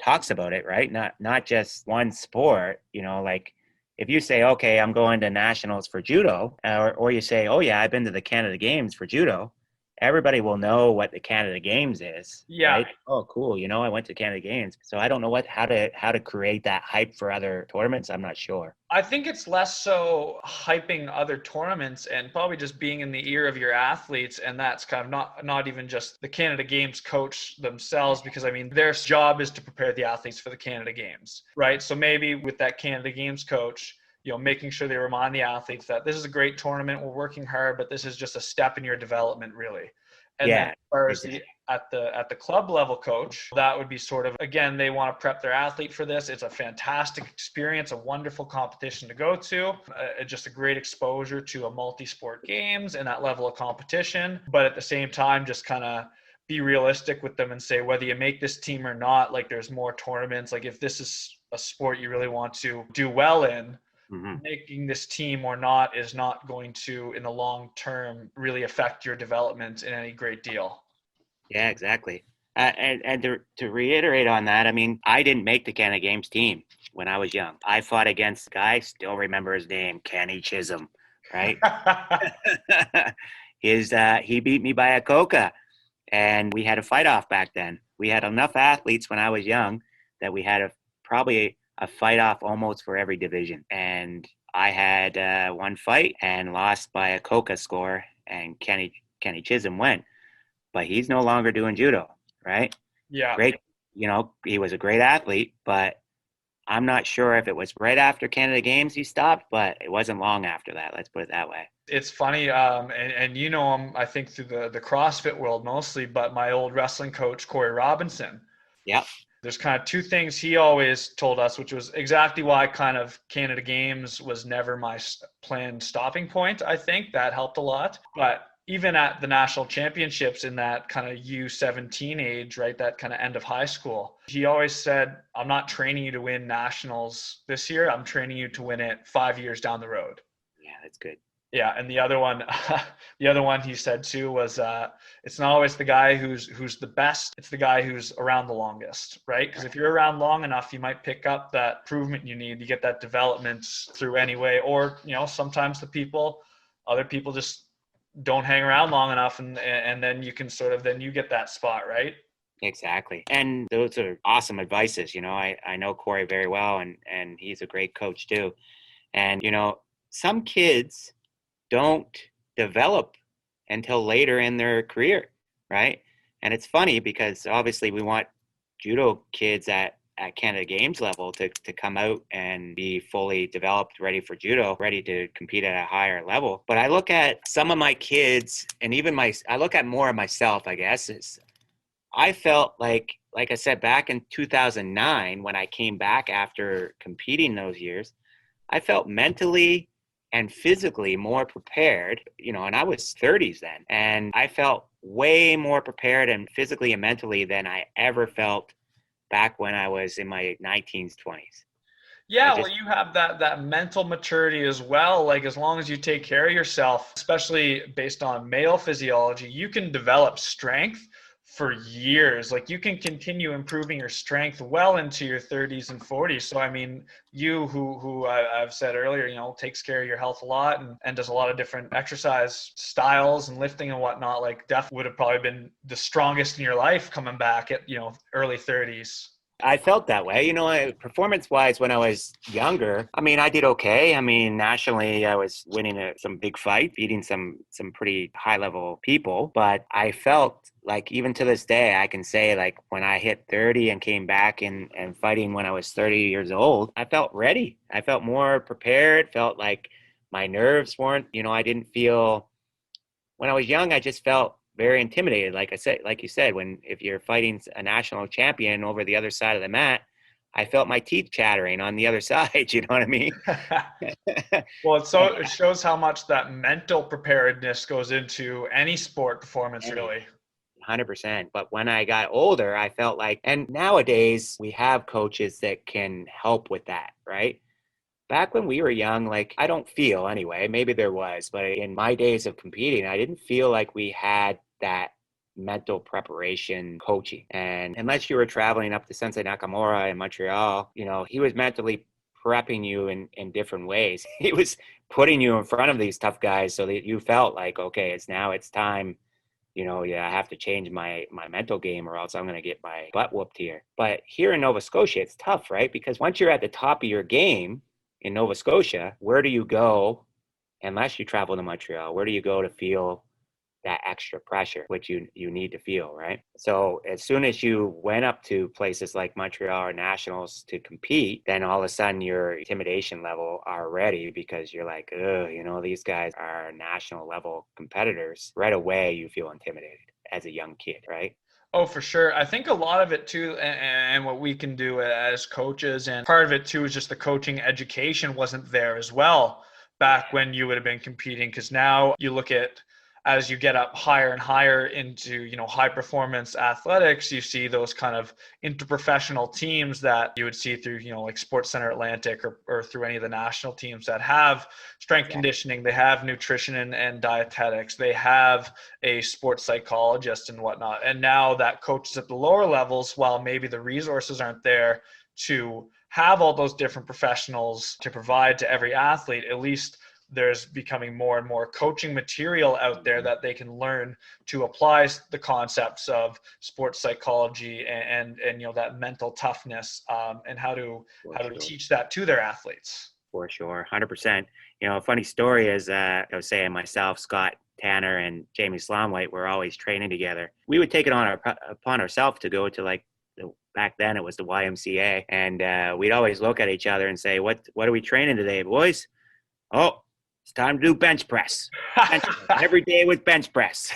talks about it, right? Not just one sport, like if you say, okay, I'm going to nationals for judo, or you say, oh yeah, I've been to the Canada Games for judo, everybody will know what the Canada Games is. Yeah. Right? Oh, cool. I went to Canada Games. So I don't know how to create that hype for other tournaments. I'm not sure. I think it's less so hyping other tournaments and probably just being in the ear of your athletes. And that's kind of not even just the Canada Games coach themselves, because I mean, their job is to prepare the athletes for the Canada Games, right? So maybe with that Canada Games coach, making sure they remind the athletes that this is a great tournament, we're working hard, but this is just a step in your development, really. And then as far as at the club level coach, that would be sort of, again, they want to prep their athlete for this. It's a fantastic experience, a wonderful competition to go to, just a great exposure to a multi-sport games and that level of competition. But at the same time, just kind of be realistic with them and say, whether you make this team or not, like, there's more tournaments. Like, if this is a sport you really want to do well in, making this team or not is not going to, in the long term, really affect your development in any great deal. Yeah, exactly. And to reiterate on that, I mean, I didn't make the Canada Games team when I was young. I fought against a guy, still remember his name, Kenny Chisholm, right? He beat me by a coca, and we had a fight off back then. We had enough athletes when I was young that we had probably a fight off almost for every division. And I had one fight and lost by a coca score, and Kenny Chisholm went. But he's no longer doing judo, right? Yeah. Great. He was a great athlete, but I'm not sure if it was right after Canada Games he stopped, but it wasn't long after that. Let's put it that way. It's funny, and you know him, I think, through the CrossFit world mostly, but my old wrestling coach, Corey Robinson. Yep. There's kind of two things he always told us, which was exactly why kind of Canada Games was never my planned stopping point. I think that helped a lot. But even at the national championships in that kind of U17 age, right, that kind of end of high school, he always said, I'm not training you to win nationals this year. I'm training you to win it 5 years down the road. Yeah, that's good. Yeah, and the other one he said too was, it's not always the guy who's the best, it's the guy who's around the longest, right? Because if you're around long enough, you might pick up that improvement you need. You get that development through anyway, or sometimes other people just don't hang around long enough, and then you can then you get that spot, right? Exactly. And those are awesome advices. I know Corey very well, and he's a great coach too. And some kids don't develop until later in their career, right? And it's funny because obviously we want judo kids at Canada Games level to come out and be fully developed, ready for judo, ready to compete at a higher level. But I look at some of my kids, and even I look at more of myself, I guess, I felt like I said, back in 2009, when I came back after competing those years, I felt mentally and physically more prepared, and I was 30s then. And I felt way more prepared and physically and mentally than I ever felt back when I was in my 19s, 20s. Yeah, well, you have that mental maturity as well. Like, as long as you take care of yourself, especially based on male physiology, you can develop strength for years. Like you can continue improving your strength well into your 30s and 40s. So I mean, you who I've said earlier, you know, takes care of your health a lot and does a lot of different exercise styles and lifting and whatnot, like definitely would have probably been the strongest in your life coming back at, you know, early 30s. I felt that way. You know, performance-wise, when I was younger, I mean, I did okay. I mean, nationally, I was winning some big fight, beating some pretty high-level people. But I felt like even to this day, I can say like when I hit 30 and came back and fighting when I was 30 years old, I felt ready. I felt more prepared, felt like my nerves weren't, you know, I didn't feel, when I was young, I just felt very intimidated. Like I said, like you said, if you're fighting a national champion over the other side of the mat, I felt my teeth chattering on the other side. You know what I mean? Well, it shows how much that mental preparedness goes into any sport performance, really. 100%. But when I got older, I felt like, and nowadays we have coaches that can help with that, right? Back when we were young, like I don't feel anyway, maybe there was, but in my days of competing, I didn't feel like we had that mental preparation coaching. And unless you were traveling up to Sensei Nakamura in Montreal, you know, he was mentally prepping you in different ways. He was putting you in front of these tough guys so that you felt like, okay, it's time, you know, yeah, I have to change my mental game or else I'm going to get my butt whooped here. But here in Nova Scotia, it's tough, right? Because once you're at the top of your game, in Nova Scotia, where do you go unless you travel to Montreal? Where do you go to feel that extra pressure, which you need to feel, right? So as soon as you went up to places like Montreal or nationals to compete, then all of a sudden your intimidation level are ready because you're like, you know, these guys are national level competitors. Right away, you feel intimidated as a young kid, right? Oh, for sure. I think a lot of it too, and what we can do as coaches, and part of it too is just the coaching education wasn't there as well back when you would have been competing. Because now you look at, as you get up higher and higher into, you know, high performance athletics, you see those kind of interprofessional teams that you would see through, you know, like Sports Center Atlantic or through any of the national teams that have strength conditioning, they have nutrition and dietetics, they have a sports psychologist and whatnot. And now that coaches at the lower levels, while maybe the resources aren't there to have all those different professionals to provide to every athlete, at least there's becoming more and more coaching material out there that they can learn to apply the concepts of sports psychology and you know, that mental toughness, and how to teach that to their athletes. For sure, 100%. You know, a funny story is, I was saying myself, Scott Tanner, and Jamie Slomwhite were always training together. We would take it upon ourselves to go to, like, back then it was the YMCA, and we'd always look at each other and say, what are we training today, boys? Oh, it's time to do bench press. Every day with bench press.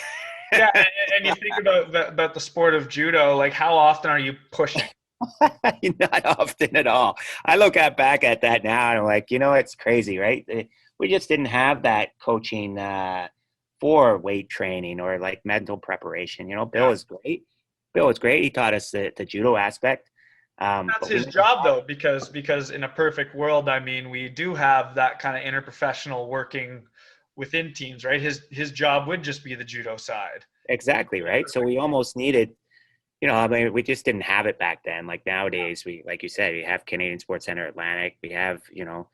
Yeah, and you think about the sport of judo, like how often are you pushing? Not often at all. I look back at that now and I'm like, you know, it's crazy, right? We just didn't have that coaching for weight training or like mental preparation. You know, Bill is great. He taught us the judo aspect. That's his job though, because in a perfect world, I mean, we do have that kind of interprofessional working within teams, right? His job would just be the judo side. Exactly, right? So we almost needed, you know, I mean, we just didn't have it back then. Like nowadays, we, like you said, we have Canadian Sports Center Atlantic. We have, you know,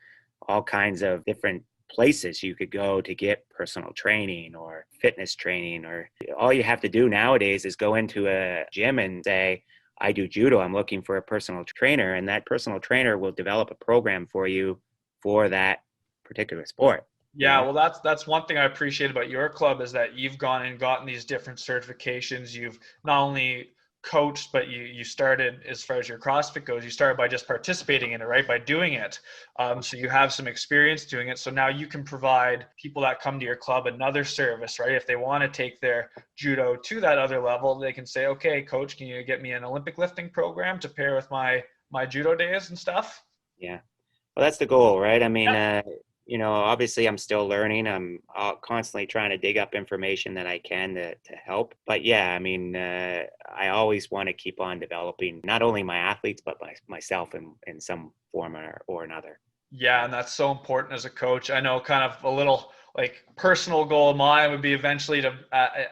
all kinds of different places you could go to get personal training or fitness training, or all you have to do nowadays is go into a gym and say, I do judo, I'm looking for a personal trainer, and that personal trainer will develop a program for you for that particular sport. Yeah, well, that's one thing I appreciate about your club is that you've gone and gotten these different certifications. You've not only coached, but you started, as far as your CrossFit goes, you started by just participating in it, right? By doing it. So you have some experience doing it. So now you can provide people that come to your club another service, right? If they want to take their judo to that other level, they can say, okay, coach, can you get me an Olympic lifting program to pair with my judo days and stuff? Yeah. Well, that's the goal, right? I mean, you know, obviously I'm still learning. I'm constantly trying to dig up information that I can to help. But yeah, I mean, I always want to keep on developing not only my athletes, but myself in some form or another. Yeah, and that's so important as a coach. I know kind of a little like personal goal of mine would be eventually to,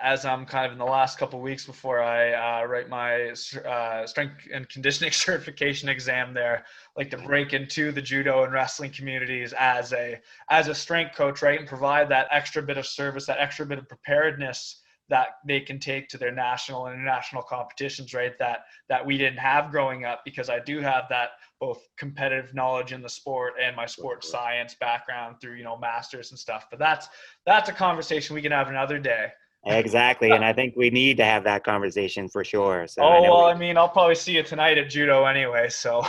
as I'm kind of in the last couple of weeks before I write my strength and conditioning certification exam there, like to break into the judo and wrestling communities as a strength coach, right, and provide that extra bit of service, that extra bit of preparedness that they can take to their national and international competitions, right, that we didn't have growing up, because I do have that both competitive knowledge in the sport and my sports science background through, masters and stuff. But that's a conversation we can have another day. Exactly. And I think we need to have that conversation for sure. So I'll probably see you tonight at judo anyway. So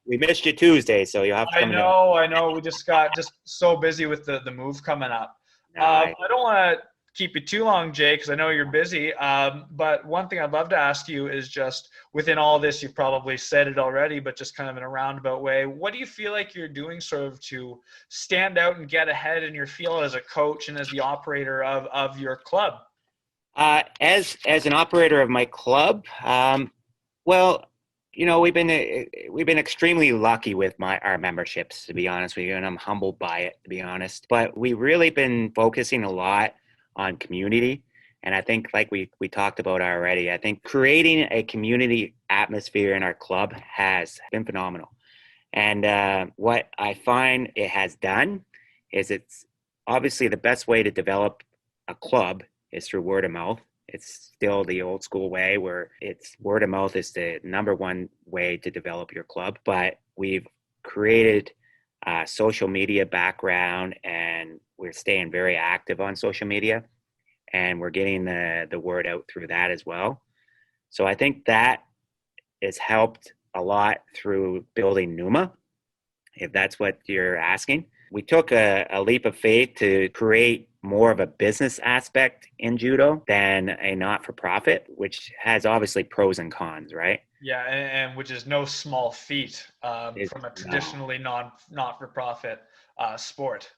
we missed you Tuesday, so you'll have to come I know. We just got so busy with the move coming up. I don't want to keep you too long, Jay, because I know you're busy. But one thing I'd love to ask you is just within all this, you've probably said it already, but just kind of in a roundabout way, what do you feel like you're doing sort of to stand out and get ahead in your field as a coach and as the operator of your club? As an operator of my club, well, we've been extremely lucky with our memberships, to be honest with you, and I'm humbled by it, to be honest. But we've really been focusing a lot on community, and I think, like we talked about already, I think creating a community atmosphere in our club has been phenomenal. And what I find it has done is, it's obviously the best way to develop a club is through word of mouth. It's still the old school way where it's word of mouth is the number one way to develop your club. But we've created a social media background, and we're staying very active on social media, and we're getting the word out through that as well. So I think that has helped a lot through building NUMA, if that's what you're asking. We took a leap of faith to create more of a business aspect in judo than a not-for-profit, which has obviously pros and cons, right? Yeah, and which is no small feat from a traditionally not-for-profit sport.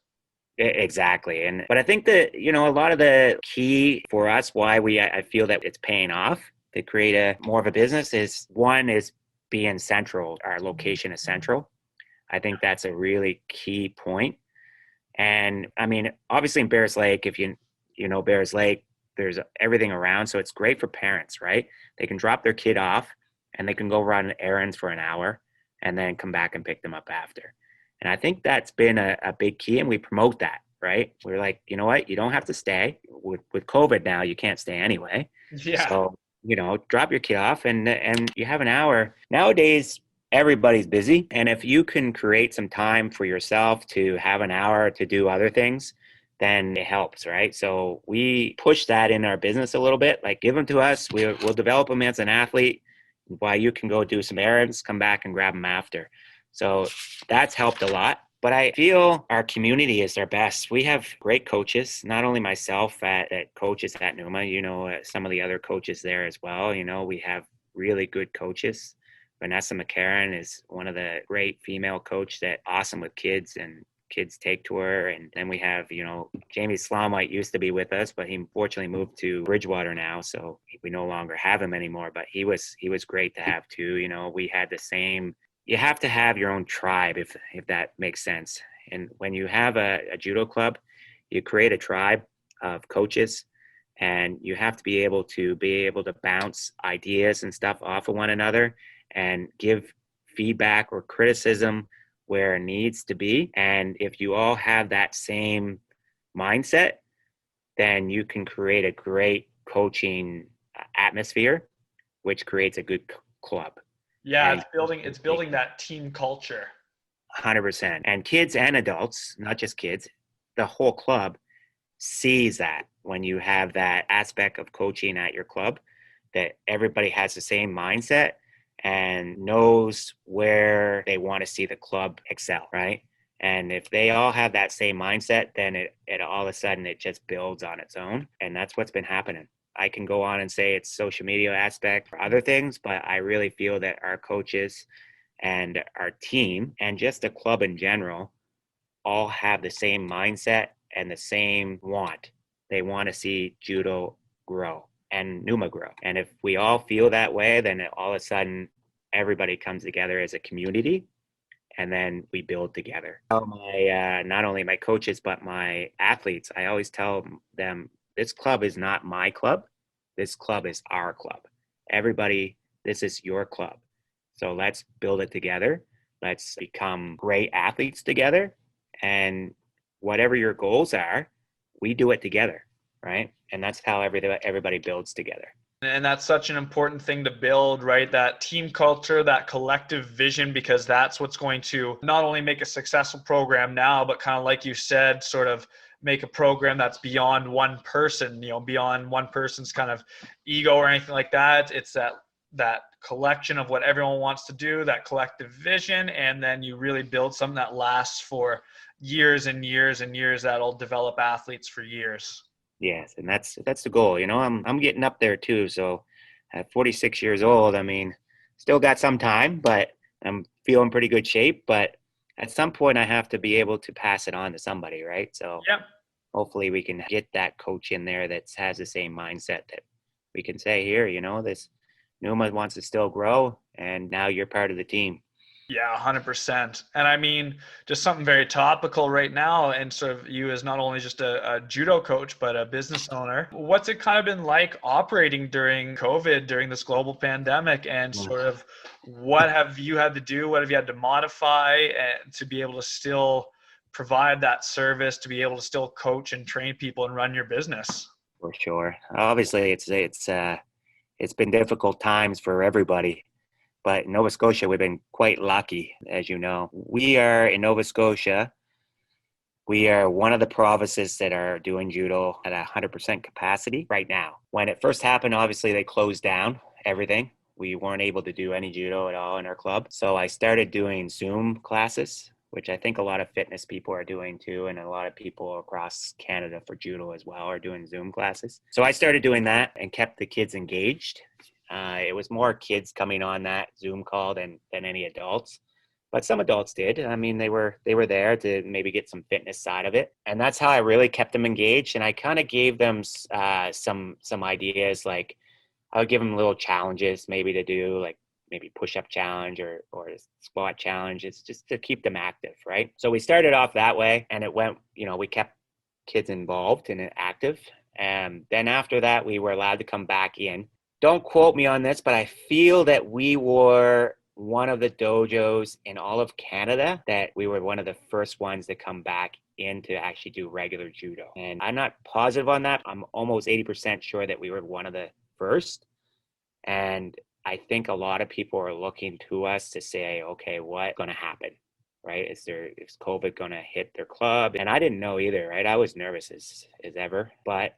Exactly. But I think that, a lot of the key for us, why I feel that it's paying off to create more of a business is, one is being central. Our location is central. I think that's a really key point. And I mean, obviously in Bears Lake, if you know Bears Lake, there's everything around. So it's great for parents, right? They can drop their kid off and they can go run errands for an hour and then come back and pick them up after. And I think that's been a big key, and we promote that, right? We're like, you know what? You don't have to stay. With COVID now, you can't stay anyway. Yeah. So, drop your kid off and you have an hour. Nowadays, everybody's busy. And if you can create some time for yourself to have an hour to do other things, then it helps, right? So we push that in our business a little bit, like give them to us. We'll develop them as an athlete while you can go do some errands, come back and grab them after. So that's helped a lot. But I feel our community is our best. We have great coaches, not only myself at coaches at NUMA, some of the other coaches there as well. We have really good coaches. Vanessa McCarran is one of the great female coach that awesome with kids, and kids take to her. And then we have, Jamie Slomwhite used to be with us, but he unfortunately moved to Bridgewater now. So we no longer have him anymore, but he was great to have too. We had the same, you have to have your own tribe, if that makes sense. And when you have a judo club, you create a tribe of coaches, and you have to be able to bounce ideas and stuff off of one another and give feedback or criticism where it needs to be. And if you all have that same mindset, then you can create a great coaching atmosphere, which creates a good club. Yeah, it's building that team culture. 100%. And kids and adults, not just kids, the whole club sees that when you have that aspect of coaching at your club, that everybody has the same mindset and knows where they want to see the club excel, right? And if they all have that same mindset, then it all of a sudden it just builds on its own. And that's what's been happening. I can go on and say it's social media aspect for other things, but I really feel that our coaches and our team and just the club in general all have the same mindset and the same want. They want to see judo grow and NUMA grow. And if we all feel that way, then all of a sudden everybody comes together as a community and then we build together. My not only my coaches but my athletes, I always tell them, this club is not my club. This club is our club. Everybody, this is your club. So let's build it together. Let's become great athletes together. And whatever your goals are, we do it together, right? And that's how everybody builds together. And that's such an important thing to build, right? That team culture, that collective vision, because that's what's going to not only make a successful program now, but kind of like you said, sort of make a program that's beyond one person, beyond one person's kind of ego or anything like that. It's that collection of what everyone wants to do, that collective vision, and then you really build something that lasts for years and years and years, that'll develop athletes for years. Yes, and that's the goal. I'm getting up there too. So at 46 years old, I mean, still got some time, but I'm feeling pretty good shape. But at some point, I have to be able to pass it on to somebody, right? So hopefully we can get that coach in there that has the same mindset, that we can say, here, this NUMA wants to still grow, and now you're part of the team. Yeah, 100%. And I mean, just something very topical right now, and sort of you as not only just a judo coach, but a business owner. What's it kind of been like operating during COVID, during this global pandemic, and sort of what have you had to do? What have you had to modify and to be able to still provide that service, to be able to still coach and train people and run your business? For sure. Obviously, it's been difficult times for everybody. But in Nova Scotia, we've been quite lucky, as you know. We are in Nova Scotia. We are one of the provinces that are doing judo at 100% capacity right now. When it first happened, obviously, they closed down everything. We weren't able to do any judo at all in our club. So I started doing Zoom classes, which I think a lot of fitness people are doing too. And a lot of people across Canada for judo as well are doing Zoom classes. So I started doing that and kept the kids engaged. It was more kids coming on that Zoom call than any adults, but some adults did. I mean, they were there to maybe get some fitness side of it, and that's how I really kept them engaged. And I kind of gave them some ideas, like I would give them little challenges maybe to do, like maybe push-up challenge or squat challenge. It's just to keep them active, right? So we started off that way, and it went. We kept kids involved and active, and then after that, we were allowed to come back in. Don't quote me on this, but I feel that we were one of the dojos in all of Canada, that we were one of the first ones to come back in to actually do regular judo. And I'm not positive on that. I'm almost 80% sure that we were one of the first. And I think a lot of people are looking to us to say, okay, what's going to happen? Right? Is COVID going to hit their club? And I didn't know either, right? I was nervous as ever, but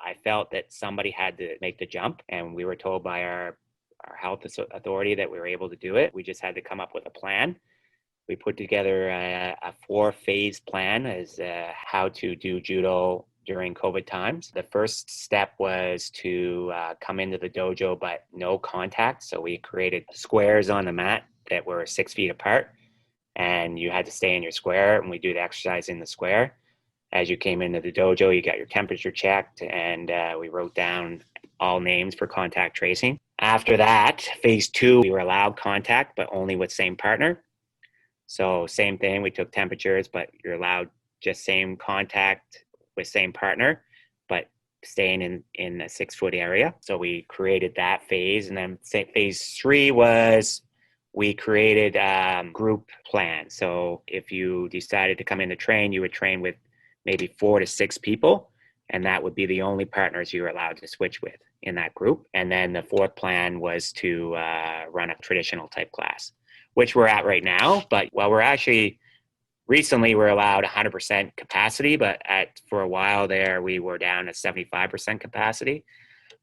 I felt that somebody had to make the jump, and we were told by our health authority that we were able to do it. We just had to come up with a plan. We put together a 4-phase plan as how to do judo during COVID times. The first step was to come into the dojo, but no contact. So we created squares on the mat that were 6 feet apart, and you had to stay in your square, and we do the exercise in the square. As you came into the dojo, you got your temperature checked, and we wrote down all names for contact tracing. After that, phase 2, we were allowed contact, but only with same partner. So same thing, we took temperatures, but you're allowed just same contact with same partner, but staying in a 6-foot area. So we created that phase. And then phase 3 was we created a group plan. So if you decided to come in to train, you would train with maybe 4 to 6 people, and that would be the only partners you were allowed to switch with in that group. And then the 4th plan was to run a traditional type class, which we're at right now. But recently we're allowed 100% capacity, but for a while there, we were down at 75% capacity.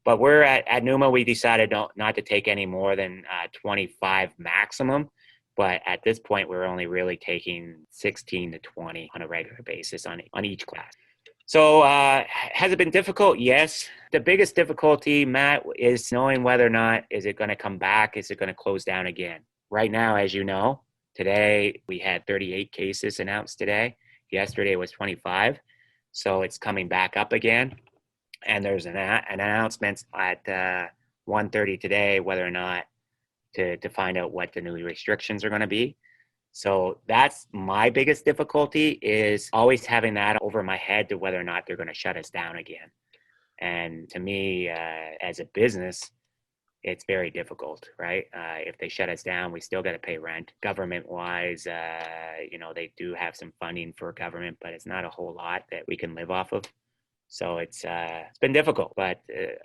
But we're at NUMA, we decided not to take any more than 25 maximum. But at this point, we're only really taking 16 to 20 on a regular basis on each class. So has it been difficult? Yes. The biggest difficulty, Matt, is knowing whether or not is it going to come back? Is it going to close down again? Right now, as you know, today we had 38 cases announced today. Yesterday was 25. So it's coming back up again. And there's an announcement at 1:30 today whether or not to find out what the new restrictions are going to be. So that's my biggest difficulty, is always having that over my head to whether or not they're going to shut us down again. And to me, as a business, it's very difficult, right? If they shut us down, we still got to pay rent. Government wise, they do have some funding for government, but it's not a whole lot that we can live off of. So it's been difficult, but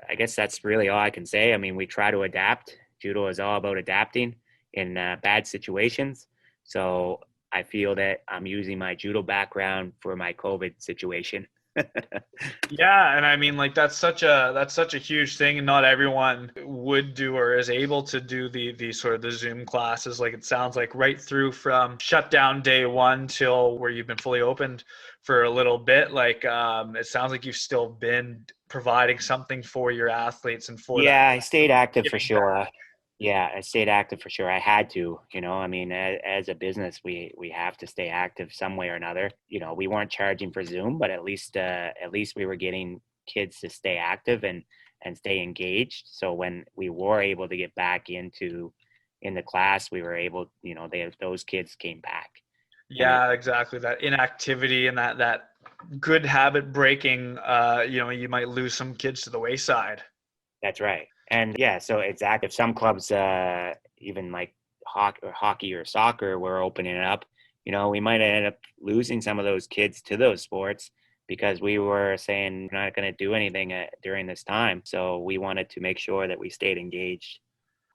I guess that's really all I can say. I mean, we try to adapt. Judo is all about adapting in bad situations. So I feel that I'm using my judo background for my COVID situation. Yeah, and I mean, like that's such a huge thing, and not everyone would do or is able to do the sort of the Zoom classes. Like it sounds like right through from shutdown day one till where you've been fully opened for a little bit. Like it sounds like you've still been providing something for your athletes and for that. Yeah, I stayed active for Giving sure. back. Yeah, I stayed active for sure. I had to, I mean, as a business, we have to stay active some way or another. We weren't charging for Zoom, but at least we were getting kids to stay active and stay engaged. So when we were able to get back in the class, we were able, those kids came back. Yeah, exactly. That inactivity and that good habit breaking, you might lose some kids to the wayside. That's right. And yeah, so exactly. If some clubs, even like hockey or soccer, were opening it up, we might end up losing some of those kids to those sports because we were saying we're not going to do anything during this time. So we wanted to make sure that we stayed engaged.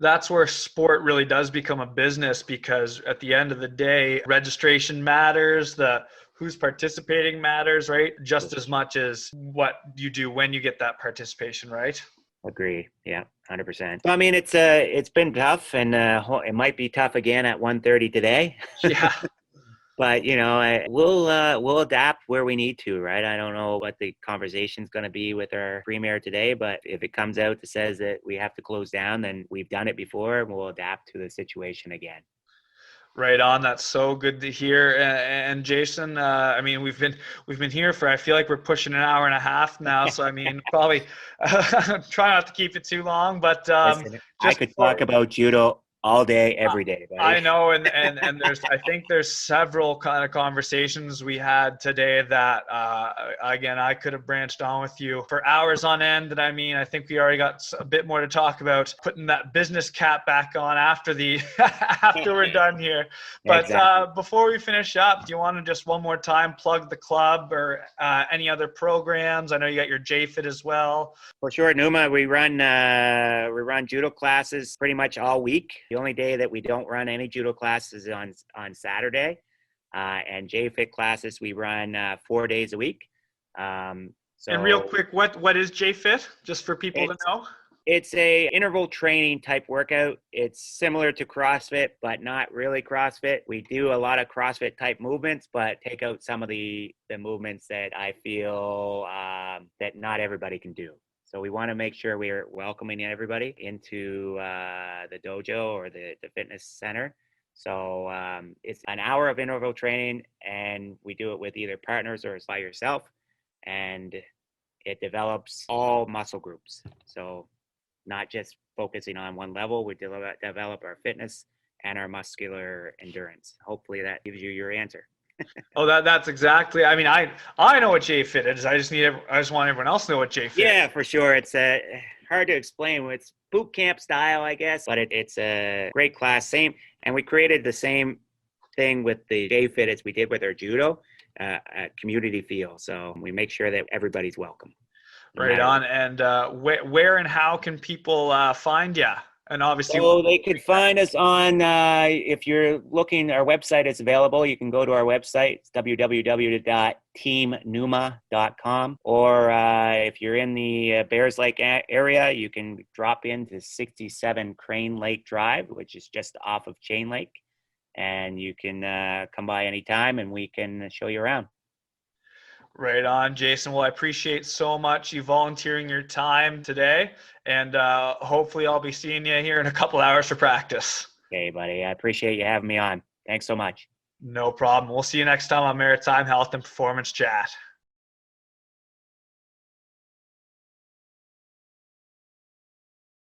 That's where sport really does become a business, because at the end of the day, registration matters, the who's participating matters, right? Just as much as what you do when you get that participation, right? Agree. Yeah, 100%. So, I mean, it's been tough, and it might be tough again at 1:30 today. Yeah. But we'll adapt where we need to, right? I don't know what the conversation's going to be with our premier today, but if it comes out that says that we have to close down, then we've done it before, and we'll adapt to the situation again. Right on. That's so good to hear. And Jason, I mean, we've been here for, I feel like we're pushing an hour and a half now. So I mean, probably try not to keep it too long. But Listen, I could talk about judo all day, every day, buddy. I know, and I think there's several kind of conversations we had today that again, I could have branched on with you for hours on end. And I mean, I think we already got a bit more to talk about putting that business cap back on after after we're done here. But Exactly. before we finish up, do you want to just one more time plug the club or any other programs? I know you got your JFit as well. For sure, NUMA, we run judo classes pretty much all week. The only day that we don't run any judo classes is on Saturday. And JFit classes we run 4 days a week. And real quick, what is JFit, just for people to know? It's a interval training type workout. It's similar to CrossFit, but not really CrossFit. We do a lot of CrossFit type movements, but take out some of the movements that I feel that not everybody can do. So we want to make sure we're welcoming everybody into the dojo or the fitness center. So it's an hour of interval training, and we do it with either partners or by yourself. And it develops all muscle groups. So not just focusing on one level, we develop our fitness and our muscular endurance. Hopefully that gives you your answer. Oh, that's exactly. I mean, I know what JFit is. I just want everyone else to know what JFit is. Yeah, for sure. It's hard to explain. It's boot camp style, I guess, but it's a great class. Same, and we created the same thing with the JFit as we did with our judo, a community feel. So we make sure that everybody's welcome. Right on. And where and how can people find you? And obviously, so they could find us on, if you're looking, our website is available. You can go to our website. It's www.teamnuma.com. Or if you're in the Bears Lake area, you can drop into 67 Crane Lake Drive, which is just off of Chain Lake. And you can come by anytime and we can show you around. Right on, Jason. Well, I appreciate so much you volunteering your time today, and hopefully I'll be seeing you here in a couple hours for practice. Okay, buddy. I appreciate you having me on. Thanks so much. No problem. We'll see you next time on Maritime Health and Performance Chat.